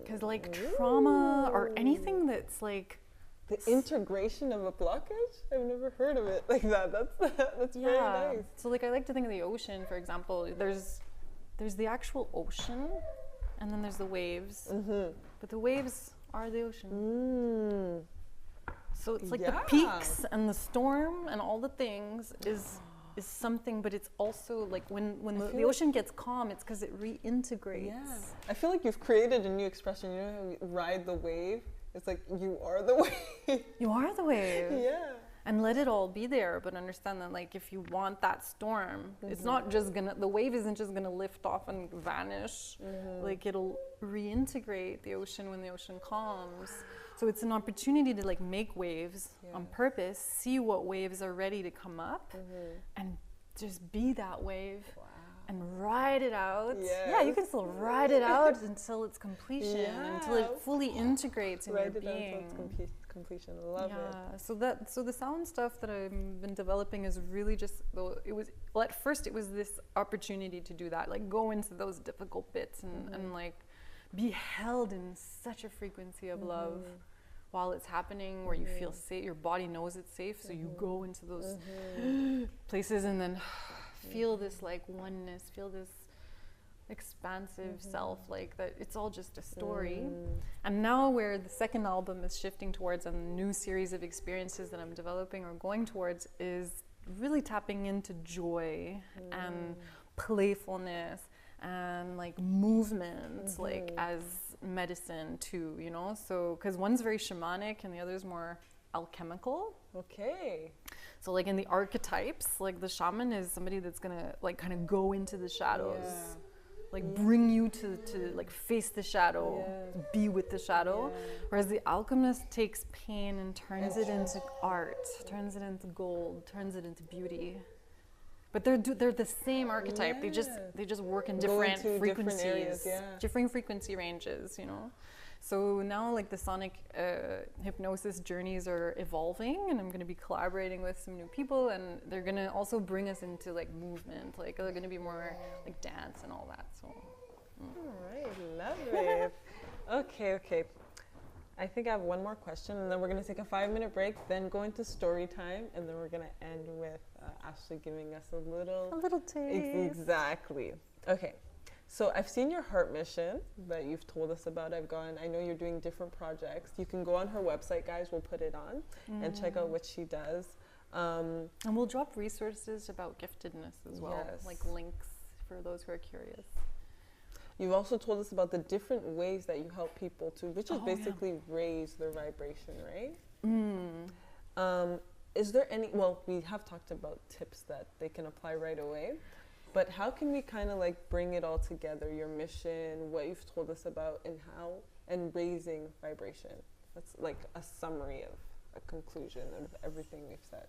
Because like trauma or anything that's like, the integration of a blockage? I've never heard of it like that. That's very nice. So like I like to think of the ocean, for example. There's the actual ocean, and then there's the waves. But the waves are the ocean. So it's like the peaks and the storm and all the things is something, but it's also like when the ocean gets calm, it's because it reintegrates. I feel like you've created a new expression. You know how we ride the wave? It's like, you are the wave. You are the wave. Yeah. And let it all be there, but understand that like if you want that storm, it's not just gonna, the wave isn't just gonna lift off and vanish. Like it'll reintegrate the ocean when the ocean calms. So it's an opportunity to like make waves on purpose, see what waves are ready to come up, and just be that wave. And ride it out. Yeah, you can still ride it out until its completion, until it fully integrates in your being. Ride it until its completion. Love it. So the sound stuff that I've been developing is really just, well, at first it was this opportunity to do that, like go into those difficult bits and like be held in such a frequency of love while it's happening, where you feel safe, your body knows it's safe, so you go into those places and then feel this like oneness, feel this expansive self, like that it's all just a story. And now where the second album is shifting towards a new series of experiences that I'm developing or going towards is really tapping into joy and playfulness and like movement, like as medicine too, you know? So, because one's very shamanic and the other's more alchemical. Okay. So like in the archetypes, like the shaman is somebody that's gonna like kind of go into the shadows, like bring you to like face the shadow, be with the shadow. Whereas the alchemist takes pain and turns it into art, turns it into gold, turns it into beauty. But they're the same archetype. They just work in different frequencies, different areas, different frequency ranges, you know. So now like the sonic hypnosis journeys are evolving, and I'm going to be collaborating with some new people, and they're going to also bring us into like movement, like they're going to be more like dance and all that. So all right, love it. Okay, I think I have one more question, and then we're going to take a 5-minute break, then go into story time, and then we're going to end with Ashley giving us a little taste. Exactly. Okay. So I've seen your heart mission that you've told us about. I know you're doing different projects. You can go on her website, guys. We'll put it on and check out what she does. And we'll drop resources about giftedness as well, like links for those who are curious. You've also told us about the different ways that you help people to, which is basically raise their vibration, right? Is there any, well, we have talked about tips that they can apply right away. But how can we kind of like bring it all together, your mission, what you've told us about, and raising vibration? That's like a summary of a conclusion of everything we've said.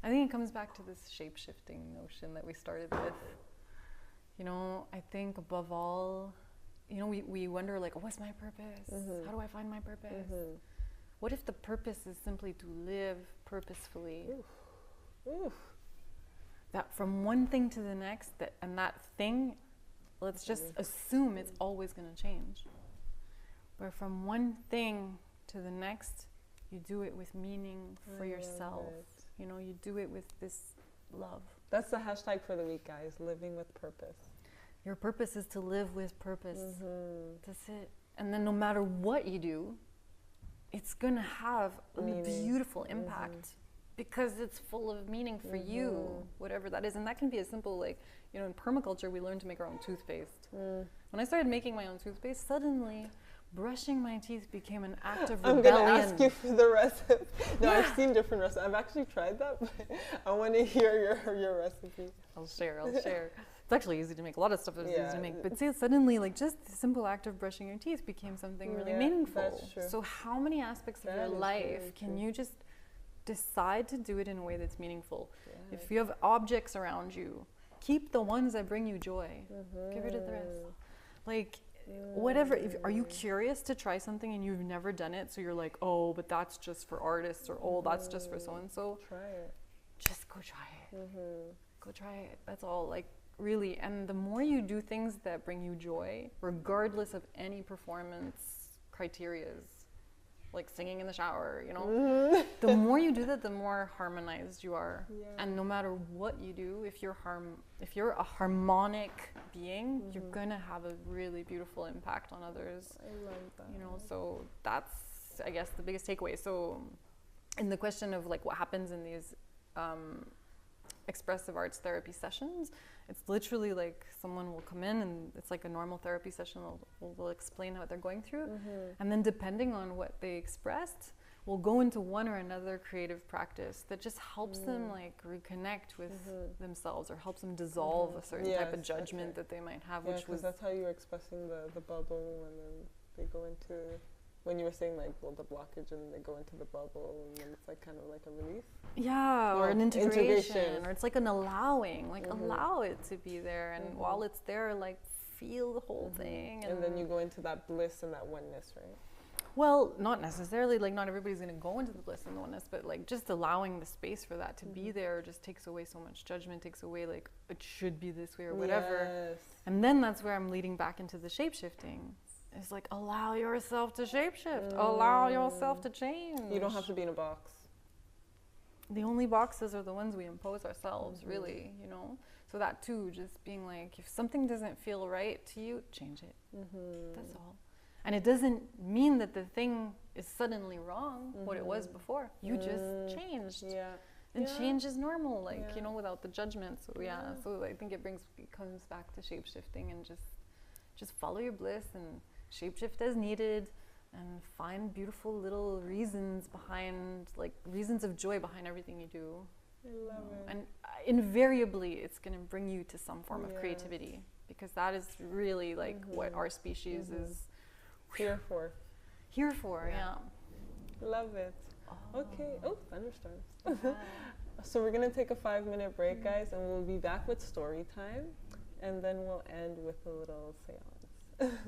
I think it comes back to this shape-shifting notion that we started with. You know, I think above all, you know, we wonder like, what's my purpose? How do I find my purpose? What if the purpose is simply to live purposefully? Oof. That from one thing to the next, and that thing, let's just assume it's always going to change. Where from one thing to the next, you do it with meaning for yourself. You know, you do it with this love. That's the hashtag for the week, guys. Living with purpose. Your purpose is to live with purpose. That's it. And then no matter what you do, it's going to have a beautiful impact. Because it's full of meaning for you, whatever that is. And that can be as simple, like, you know, in permaculture, we learn to make our own toothpaste. When I started making my own toothpaste, suddenly brushing my teeth became an act of rebellion. I'm going to ask you for the recipe. No, I've seen different recipes. I've actually tried that, but I want to hear your recipe. I'll share. It's actually easy to make. A lot of stuff is easy to make. But see, suddenly, like, just the simple act of brushing your teeth became something really meaningful. That's true. So how many aspects of your life can you just decide to do it in a way that's meaningful? If you have objects around you, keep the ones that bring you joy. Get rid of the rest. Like, whatever. Are you curious to try something and you've never done it, so you're like, oh, but that's just for artists, or oh, that's just for so and so? Try it. Just go try it. Go try it. That's all. Like, really. And the more you do things that bring you joy, regardless of any performance criterias, like singing in the shower, you know, the more you do that, the more harmonized you are. And no matter what you do, if you're a harmonic being, you're gonna have a really beautiful impact on others. I love that. You know, so that's, I guess, the biggest takeaway. So in the question of like what happens in these expressive arts therapy sessions, it's literally like someone will come in and it's like a normal therapy session. We'll explain what they're going through, and then depending on what they expressed, we'll go into one or another creative practice that just helps them like reconnect with themselves, or helps them dissolve a certain type of judgment that they might have. Which was, that's how you were expressing the bubble, and then they go into, when you were saying like, well, the blockage, and they go into the bubble, and then it's like kind of like a release. Yeah, or an integration, or it's like an allowing, like allow it to be there, and while it's there, like feel the whole thing. And then you go into that bliss and that oneness, right? Well, not necessarily, like not everybody's going to go into the bliss and the oneness, but like just allowing the space for that to be there just takes away so much judgment, takes away like it should be this way or whatever. And then that's where I'm leading back into the shape-shifting. It's like, allow yourself to shapeshift, allow yourself to change. You don't have to be in a box. The only boxes are the ones we impose ourselves, really, you know? So that too, just being like, if something doesn't feel right to you, change it. That's all. And it doesn't mean that the thing is suddenly wrong, what it was before. You just changed. And change is normal, like, you know, without the judgment. So so I think it comes back to shape-shifting, and just follow your bliss and shape-shift as needed, and find beautiful little reasons behind, like reasons of joy behind everything you do. I love it. And invariably it's going to bring you to some form of creativity, because that is really like what our species is here for. Love it. Okay. Oh, thunderstorms. So we're going to take a 5-minute break, guys, and we'll be back with story time, and then we'll end with a little seance.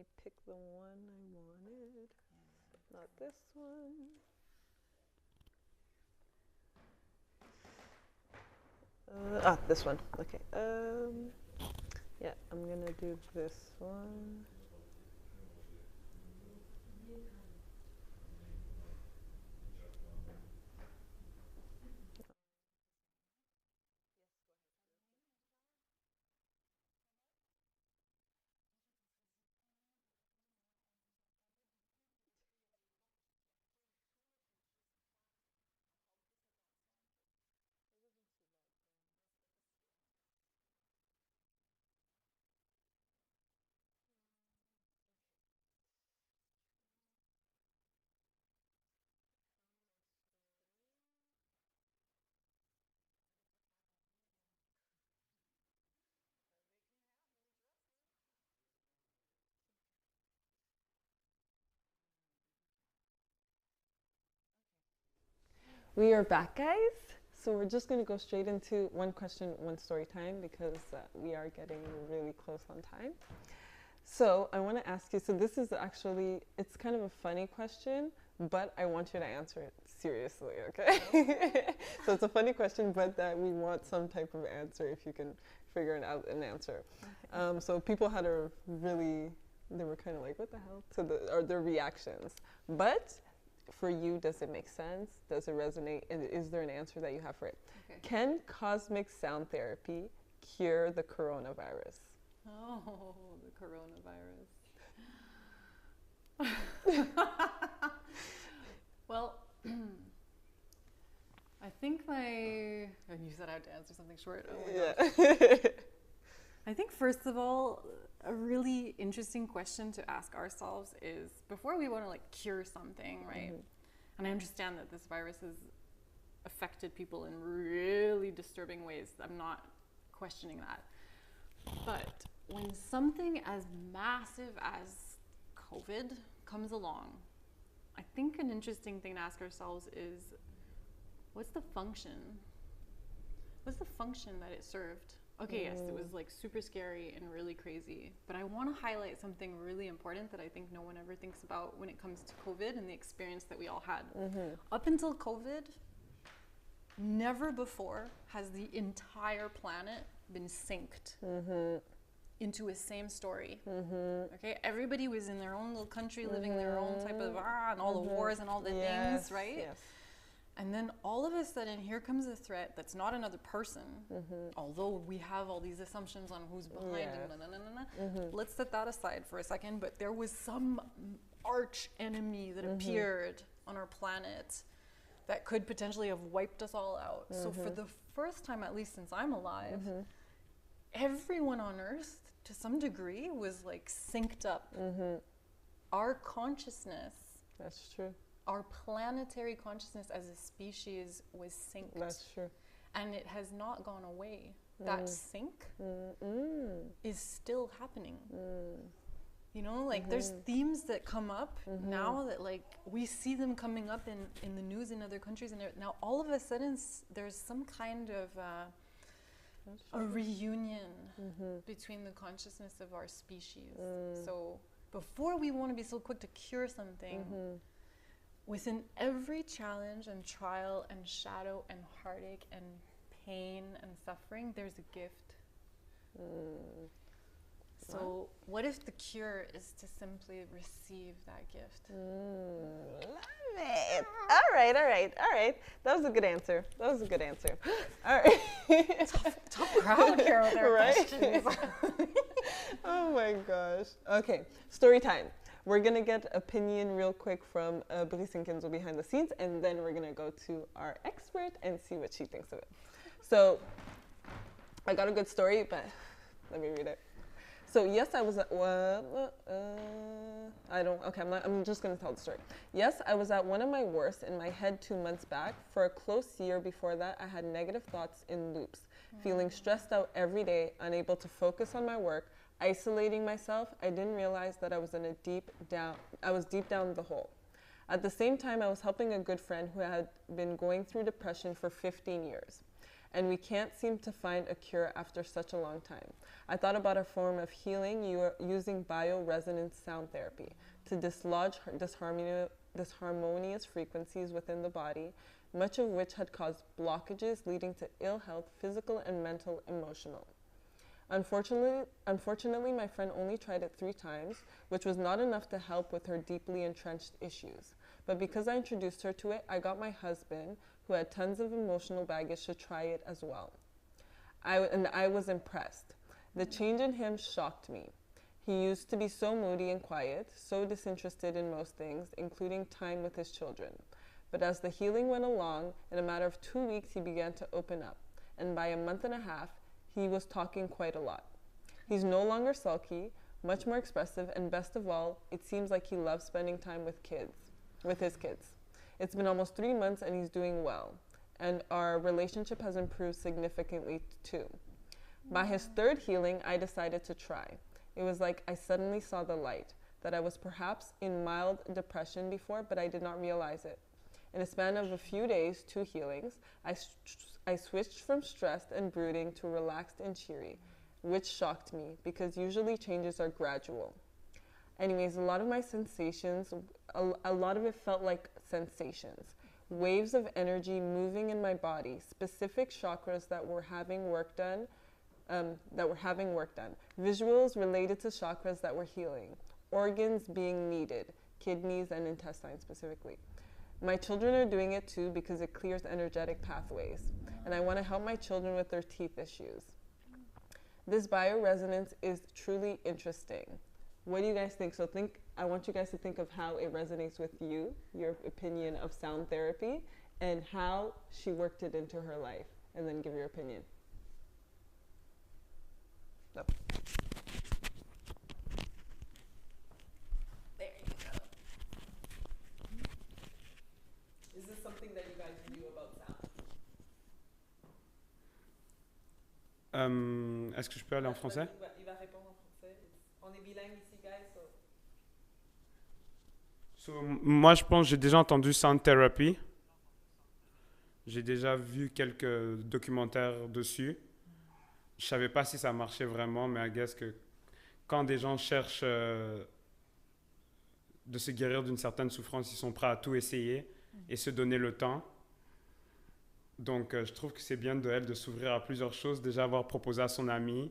me pick the one I wanted. Not this one. This one. Okay. Yeah, I'm gonna do this one. We are back, guys. So we're just going to go straight into one question, one story time because we are getting really close on time. So I want to ask you, so this is actually, it's kind of a funny question, but I want you to answer it seriously, okay? So it's a funny question, but that we want some type of answer if you can figure it out an answer. Okay. So people had a really, they were kind of like, what the hell? So or their reactions. But for you, does it make sense? Does it resonate? And is there an answer that you have for it? Okay. Can cosmic sound therapy cure the coronavirus? Oh, the coronavirus. Well, I think and you said I had to answer something short. Oh my gosh. I think first of all, a really interesting question to ask ourselves is before we want to like cure something, right? Mm-hmm. And I understand that this virus has affected people in really disturbing ways. I'm not questioning that. But when something as massive as COVID comes along, I think an interesting thing to ask ourselves is, what's the function? What's the function that it served? Okay, yes, it was like super scary and really crazy, but I want to highlight something really important that I think no one ever thinks about when it comes to COVID and the experience that we all had. Mm-hmm. Up until COVID, never before has the entire planet been synced into a same story. Okay, everybody was in their own little country, living their own type of and all the wars and all the things, right? Yes. And then all of a sudden, here comes a threat that's not another person, although we have all these assumptions on who's behind it. Let's set that aside for a second, but there was some arch enemy that appeared on our planet that could potentially have wiped us all out. So for the first time, at least since I'm alive, everyone on Earth, to some degree, was like synced up. Our consciousness. That's true. Our planetary consciousness as a species was synced. That's true. And it has not gone away. That sync is still happening. You know, like there's themes that come up now that like we see them coming up in the news in other countries. And now all of a sudden there's some kind of a reunion between the consciousness of our species. So before we want to be so quick to cure something, within every challenge and trial and shadow and heartache and pain and suffering, there's a gift. So what if the cure is to simply receive that gift? Love it. All right. That was a good answer. All right. Tough crowd here with their questions. Oh my gosh. Okay, story time. We're going to get opinion real quick from Brice and Kenzo behind the scenes, and then we're going to go to our expert and see what she thinks of it. So I got a good story, but let me read it. So yes, I was at, I'm just going to tell the story. Yes, I was at one of my worst in my head 2 months back. For a close year before that, I had negative thoughts in loops, feeling stressed out every day, unable to focus on my work, isolating myself. I didn't realize that I was deep down the hole. At the same time, I was helping a good friend who had been going through depression for 15 years. and we can't seem to find a cure after such a long time. I thought about a form of healing using bioresonance sound therapy to dislodge disharmonious frequencies within the body, much of which had caused blockages leading to ill health, physical and mental, emotional. Unfortunately, my friend only tried it 3 times, which was not enough to help with her deeply entrenched issues. But because I introduced her to it, I got my husband, who had tons of emotional baggage, to try it as well. I was impressed. The change in him shocked me. He used to be so moody and quiet, so disinterested in most things, including time with his children. But as the healing went along, in a matter of 2 weeks, he began to open up. And by a month and a half, he was talking quite a lot. He's no longer sulky, much more expressive, and best of all, it seems like he loves spending time with his kids. It's been almost 3 months and he's doing well. And our relationship has improved significantly too. By his 3rd healing, I decided to try. It was like I suddenly saw the light, that I was perhaps in mild depression before, but I did not realize it. In a span of a few days, 2 healings, I switched from stressed and brooding to relaxed and cheery, which shocked me because usually changes are gradual. Anyways, a lot of my sensations, a lot of it felt like sensations, waves of energy moving in my body, specific chakras that were having work done, visuals related to chakras that were healing, organs being needed, kidneys and intestines specifically. My children are doing it too because it clears energetic pathways, and I want to help my children with their teeth issues. This bioresonance is truly interesting. What do you guys think? So I want you guys to think of how it resonates with you, your opinion of sound therapy, and how she worked it into her life, and then give your opinion. No. There you go. Is this something that you guys knew about sound? Est-ce que je peux aller en français? Il va répondre en français. On est bilingue ici, guys. Moi, je pense que j'ai déjà entendu Sound Therapy. J'ai déjà vu quelques documentaires dessus. Je ne savais pas si ça marchait vraiment, mais I guess que quand des gens cherchent de se guérir d'une certaine souffrance, ils sont prêts à tout essayer et se donner le temps. Donc, je trouve que c'est bien de elle de s'ouvrir à plusieurs choses. Déjà, avoir proposé à son ami,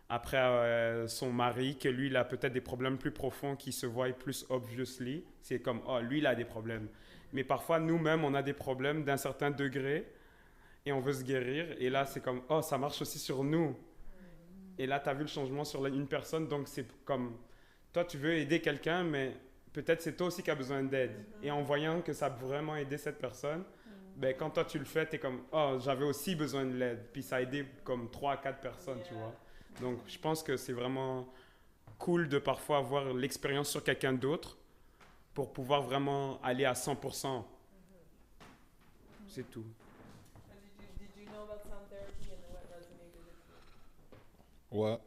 après son mari, que lui, il a peut-être des problèmes plus profonds qui se voient plus obviously. C'est comme, oh, lui, il a des problèmes. Mais parfois, nous-mêmes, on a des problèmes d'un certain degré et on veut se guérir. Et là, c'est comme, oh, ça marche aussi sur nous. Et là, tu as vu le changement sur une personne. Donc, c'est comme, toi, tu veux aider quelqu'un, mais peut-être c'est toi aussi qui as besoin d'aide. Et en voyant que ça a vraiment aidé cette personne, ben, quand toi, tu le fais, tu es comme, oh, j'avais aussi besoin de l'aide. Puis ça a aidé comme 3 à 4 personnes, tu vois. Donc, je pense que c'est vraiment cool de parfois avoir l'expérience sur quelqu'un d'autre pour pouvoir vraiment aller à 100%. C'est tout. Did you know about sound therapy and what resonated with you? Ouais,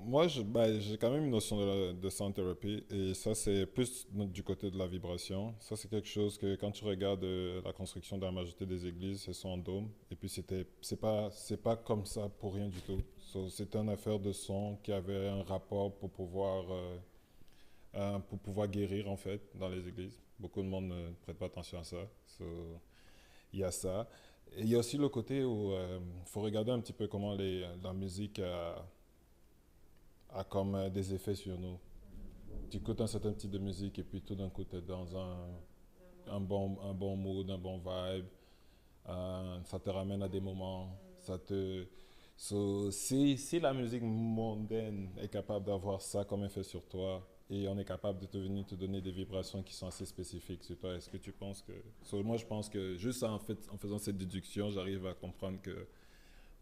moi j'ai quand même une notion de sound therapy et ça c'est plus du côté de la vibration. Ça c'est quelque chose que quand tu regardes la construction de la majorité des églises, c'est son dôme et puis c'est pas comme ça pour rien du tout. C'était une affaire de son qui avait un rapport pour pouvoir guérir en fait dans les églises. Beaucoup de monde ne prête pas attention à ça. Il y a ça. Et il y a aussi le côté où il faut regarder un petit peu comment la musique a comme des effets sur nous. Tu écoutes un certain type de musique et puis tout d'un coup tu es dans un bon mood, un bon vibe. Ça te ramène à des moments. Si la musique mondaine est capable d'avoir ça comme effet sur toi, et on est capable de venir te donner des vibrations qui sont assez spécifiques sur toi. Est-ce que tu penses que... moi, je pense que juste en faisant cette déduction, j'arrive à comprendre que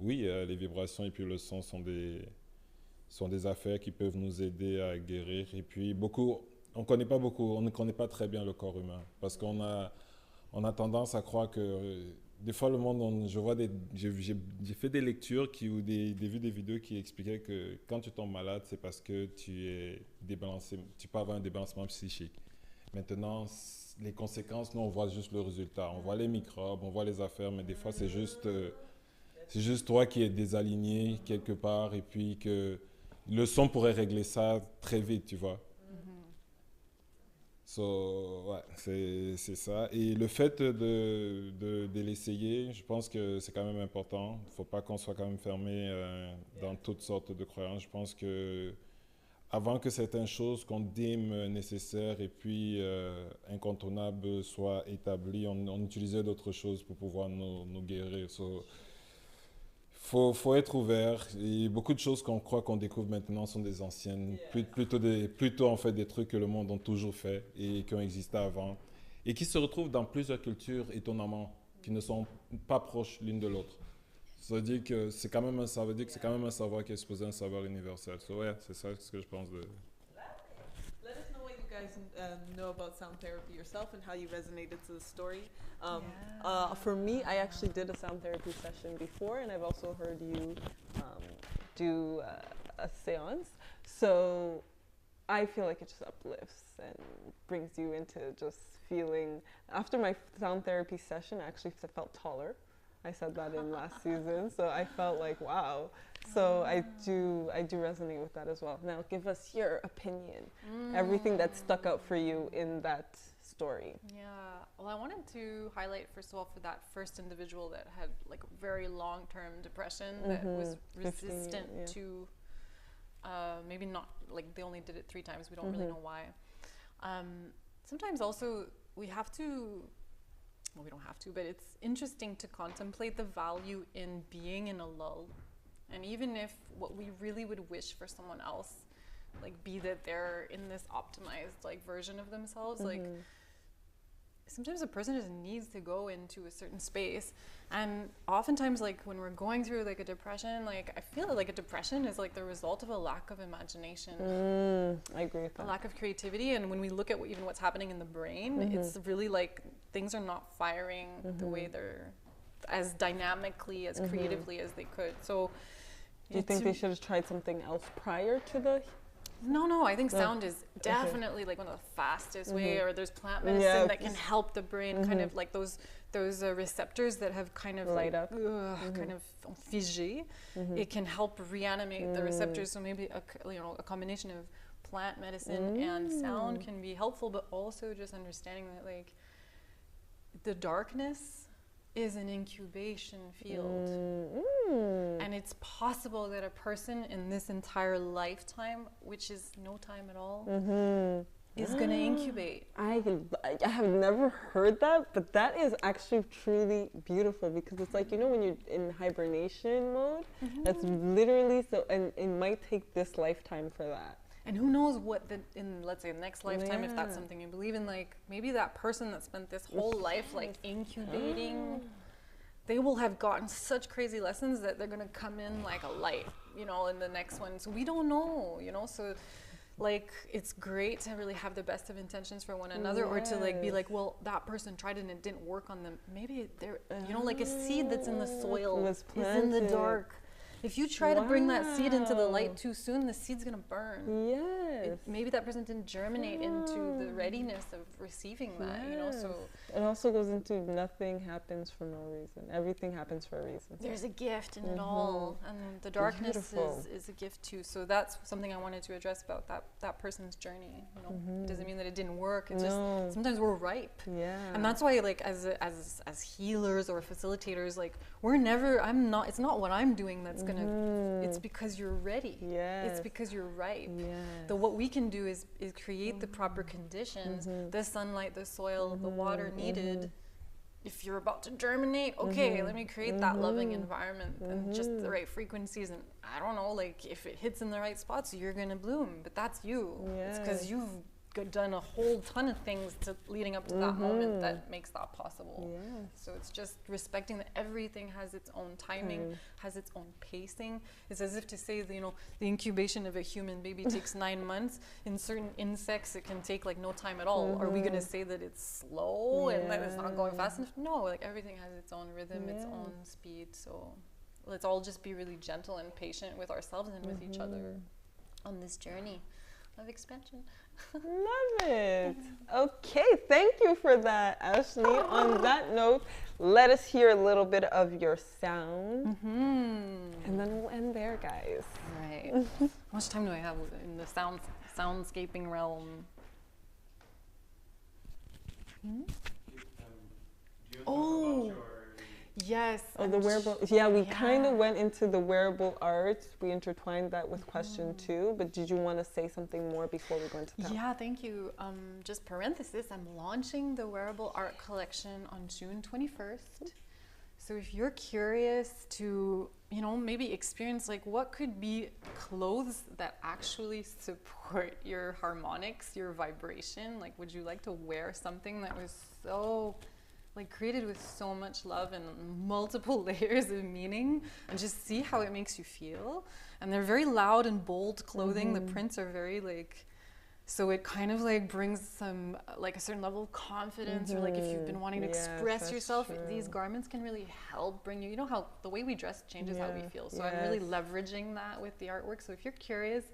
oui, les vibrations et puis le son sont des affaires qui peuvent nous aider à guérir. Et puis on ne connaît pas très bien le corps humain parce qu'on a tendance à croire que... des fois, le monde, j'ai fait des lectures ou vu des vidéos qui expliquaient que quand tu tombes malade, c'est parce que tu es débalancé, tu peux avoir un débalancement psychique. Maintenant, les conséquences, nous, on voit juste le résultat. On voit les microbes, on voit les affaires, mais des fois, c'est juste C'est juste toi qui es désaligné quelque part et puis que le son pourrait régler ça très vite, tu vois. So, ouais, c'est ça. Et le fait de l'essayer, je pense que c'est quand même important. Il ne faut pas qu'on soit quand même fermé dans toutes sortes de croyances. Je pense que avant que certaines choses qu'on dîme nécessaires et puis incontournables soient établies, on utilisait d'autres choses pour pouvoir nous guérir. So, faut être ouvert. Et beaucoup de choses qu'on croit qu'on découvre maintenant sont des anciennes. Plutôt en fait des trucs que le monde a toujours fait et qui ont existé avant. Et qui se retrouvent dans plusieurs cultures étonnamment, qui ne sont pas proches l'une de l'autre. Ça veut dire que c'est quand même un savoir qui est supposé un savoir universel. So, ouais, c'est ça ce que je pense de... Let us know what you guys know about sound therapy yourself and how you resonated to the story. For me, I actually did a sound therapy session before, and I've also heard you do a seance. So I feel like it just uplifts and brings you into just feeling. After my sound therapy session, I actually felt taller. I said that in last season, so I felt like, wow. So I do resonate with that as well. Now, give us your opinion. Everything that stuck out for you in that story. Yeah. Well, I wanted to highlight, first of all, for that first individual that had like very long-term depression that was resistant to, maybe not, like they only did it 3 times. We don't really know why. Sometimes also we have to, well, we don't have to, but it's interesting to contemplate the value in being in a lull. And even if what we really would wish for someone else, like be that they're in this optimized like version of themselves, like sometimes a person just needs to go into a certain space. And oftentimes like when we're going through like a depression, like I feel like a depression is like the result of a lack of imagination. I agree with that. A lack of creativity. And when we look at even what's happening in the brain, it's really like things are not firing the way they're as dynamically, as creatively as they could. So do you think they should have tried something else prior to the? No, I think sound is definitely like one of the fastest way, or there's plant medicine that can help the brain kind of like those receptors that have kind of light up, kind of figé. It can help reanimate the receptors. So maybe a combination of plant medicine and sound can be helpful, but also just understanding that like the darkness is an incubation field. And it's possible that a person in this entire lifetime, which is no time at all, is going to incubate. I have never heard that, but that is actually truly beautiful, because it's like, you know, when you're in hibernation mode, that's literally so, and it might take this lifetime for that. And who knows what in let's say the next lifetime, if that's something you believe in, like maybe that person that spent this whole life like incubating, they will have gotten such crazy lessons that they're gonna come in like a light, you know, in the next one. So we don't know, you know, so like it's great to really have the best of intentions for one another, or to like be like, well, that person tried it and it didn't work on them. Maybe they're, you know, like a seed that's in the soil is in the dark. If you try to bring that seed into the light too soon, the seed's gonna burn. Yes. Maybe that person didn't germinate into the readiness of receiving that, you know, so. It also goes into nothing happens for no reason. Everything happens for a reason. There's a gift in it all, and the darkness is a gift too. So that's something I wanted to address about that person's journey, you know. It doesn't mean that it didn't work, it's just sometimes we're ripe. Yeah. And that's why like as healers or facilitators, like it's not what I'm doing that's gonna, it's because you're ready. It's because you're ripe. So what we can do is create the proper conditions, the sunlight, the soil, the water needed. If you're about to germinate, okay, let me create that loving environment and just the right frequencies, and I don't know, like if it hits in the right spots, you're gonna bloom. But that's you. It's because you've done a whole ton of things leading up to that moment that makes that possible. So it's just respecting that everything has its own timing, has its own pacing. It's as if to say that, you know, the incubation of a human baby takes 9 months. In certain insects, it can take like no time at all. Are we going to say that it's slow and that it's not going fast enough? No, like everything has its own rhythm, its own speed. So let's all just be really gentle and patient with ourselves and with each other on this journey. of expansion. Love it. Okay, thank you for that, Ashley. On that note, let us hear a little bit of your sound, and then we'll end there, guys. All right. How much time do I have in the soundscaping realm? Oh, yes. Oh, the wearable. Yeah, we kind of went into the wearable art. We intertwined that with question 2. But did you want to say something more before we go into that? Yeah, thank you. Just parenthesis, I'm launching the wearable art collection on June 21st. So if you're curious to, maybe experience like what could be clothes that actually support your harmonics, your vibration, like would you like to wear something that was so created with so much love and multiple layers of meaning, and just see how it makes you feel. And they're very loud and bold clothing. The prints are very so it kind of brings some a certain level of confidence, or if you've been wanting to express yourself, these garments can really help bring you, how the way we dress changes how we feel. So I'm really leveraging that with the artwork. So if you're curious,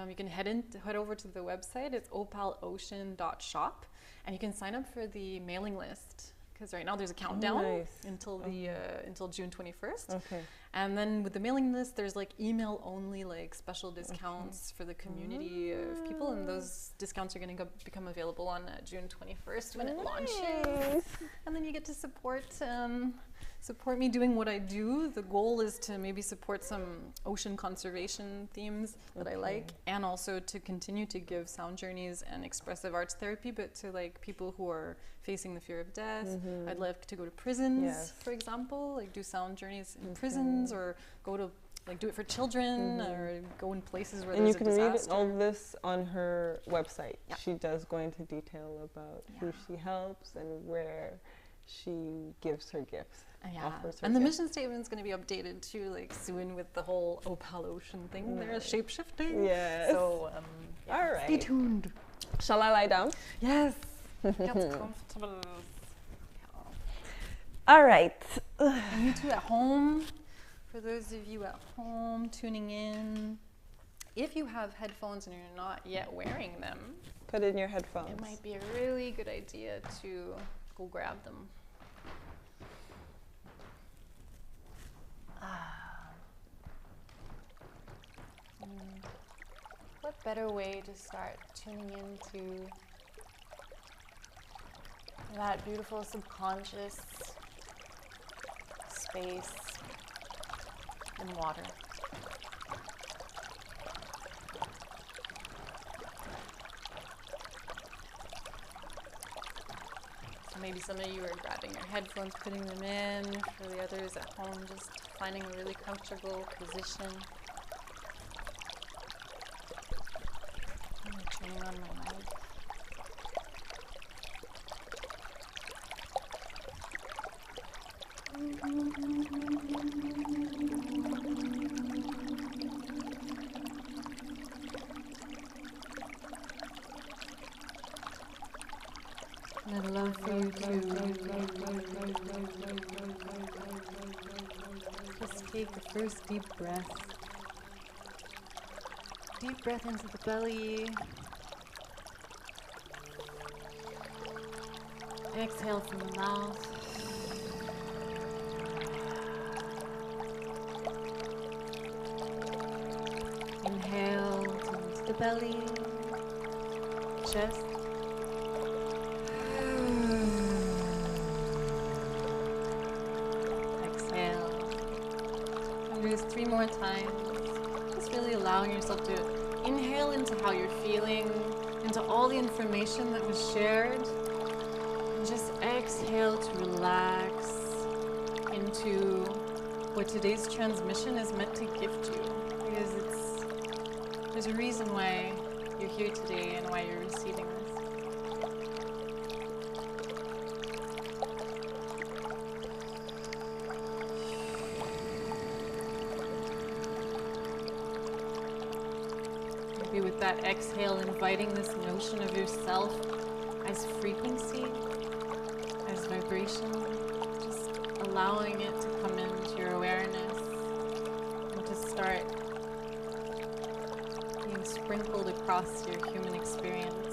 you can head over to the website. It's opaleocean.shop, and you can sign up for the mailing list. Because right now there's a countdown until June 21st. Okay. And then with the mailing list, there's email only special discounts for the community of people, and those discounts are going to become available on June 21st when it launches. And then you get to support me doing what I do. The goal is to maybe support some ocean conservation themes that I like, and also to continue to give sound journeys and expressive arts therapy, but to people who are facing the fear of death. I'd like to go to prisons, for example, do sound journeys in prisons, or go to do it for children, or go in places where there's a disaster. And you can read all this on her website. Yeah. She does go into detail about who she helps and where she gives her gifts. And the mission statement is going to be updated too, soon, with the whole Opal Ocean thing. They're shape-shifting. Yes. So, all right. Stay tuned. Shall I lie down? Yes. Get comfortable. All right. And you two at home, for those of you at home tuning in, if you have headphones and you're not yet wearing them, put in your headphones. It might be a really good idea to go grab them. What better way to start tuning into that beautiful subconscious space in water? So maybe some of you are grabbing your headphones, putting them in. For the others at home, just finding a really comfortable position. I'm turning on my mic. I'd love for you to just take the first deep breath. Deep breath into the belly. Exhale from the mouth. Inhale into the belly, chest. Exhale. And do this 3 more times. Just really allowing yourself to inhale into how you're feeling, into all the information that was shared. And just exhale to relax into what today's transmission is meant to gift you. Because there's a reason why you're here today and why you're receiving this. Maybe with that exhale, inviting this notion of yourself as frequency, as vibration, just allowing it to come into your awareness and to start being sprinkled across your human experience.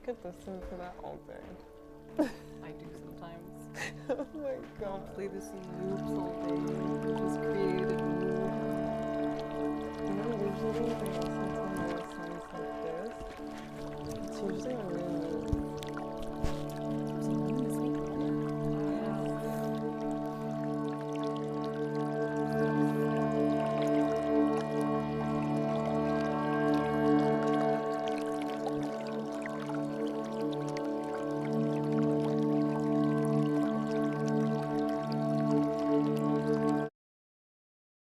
could listen to that all day. I do sometimes. Oh my god. I'll play this in loops all day. Just creative mood. Usually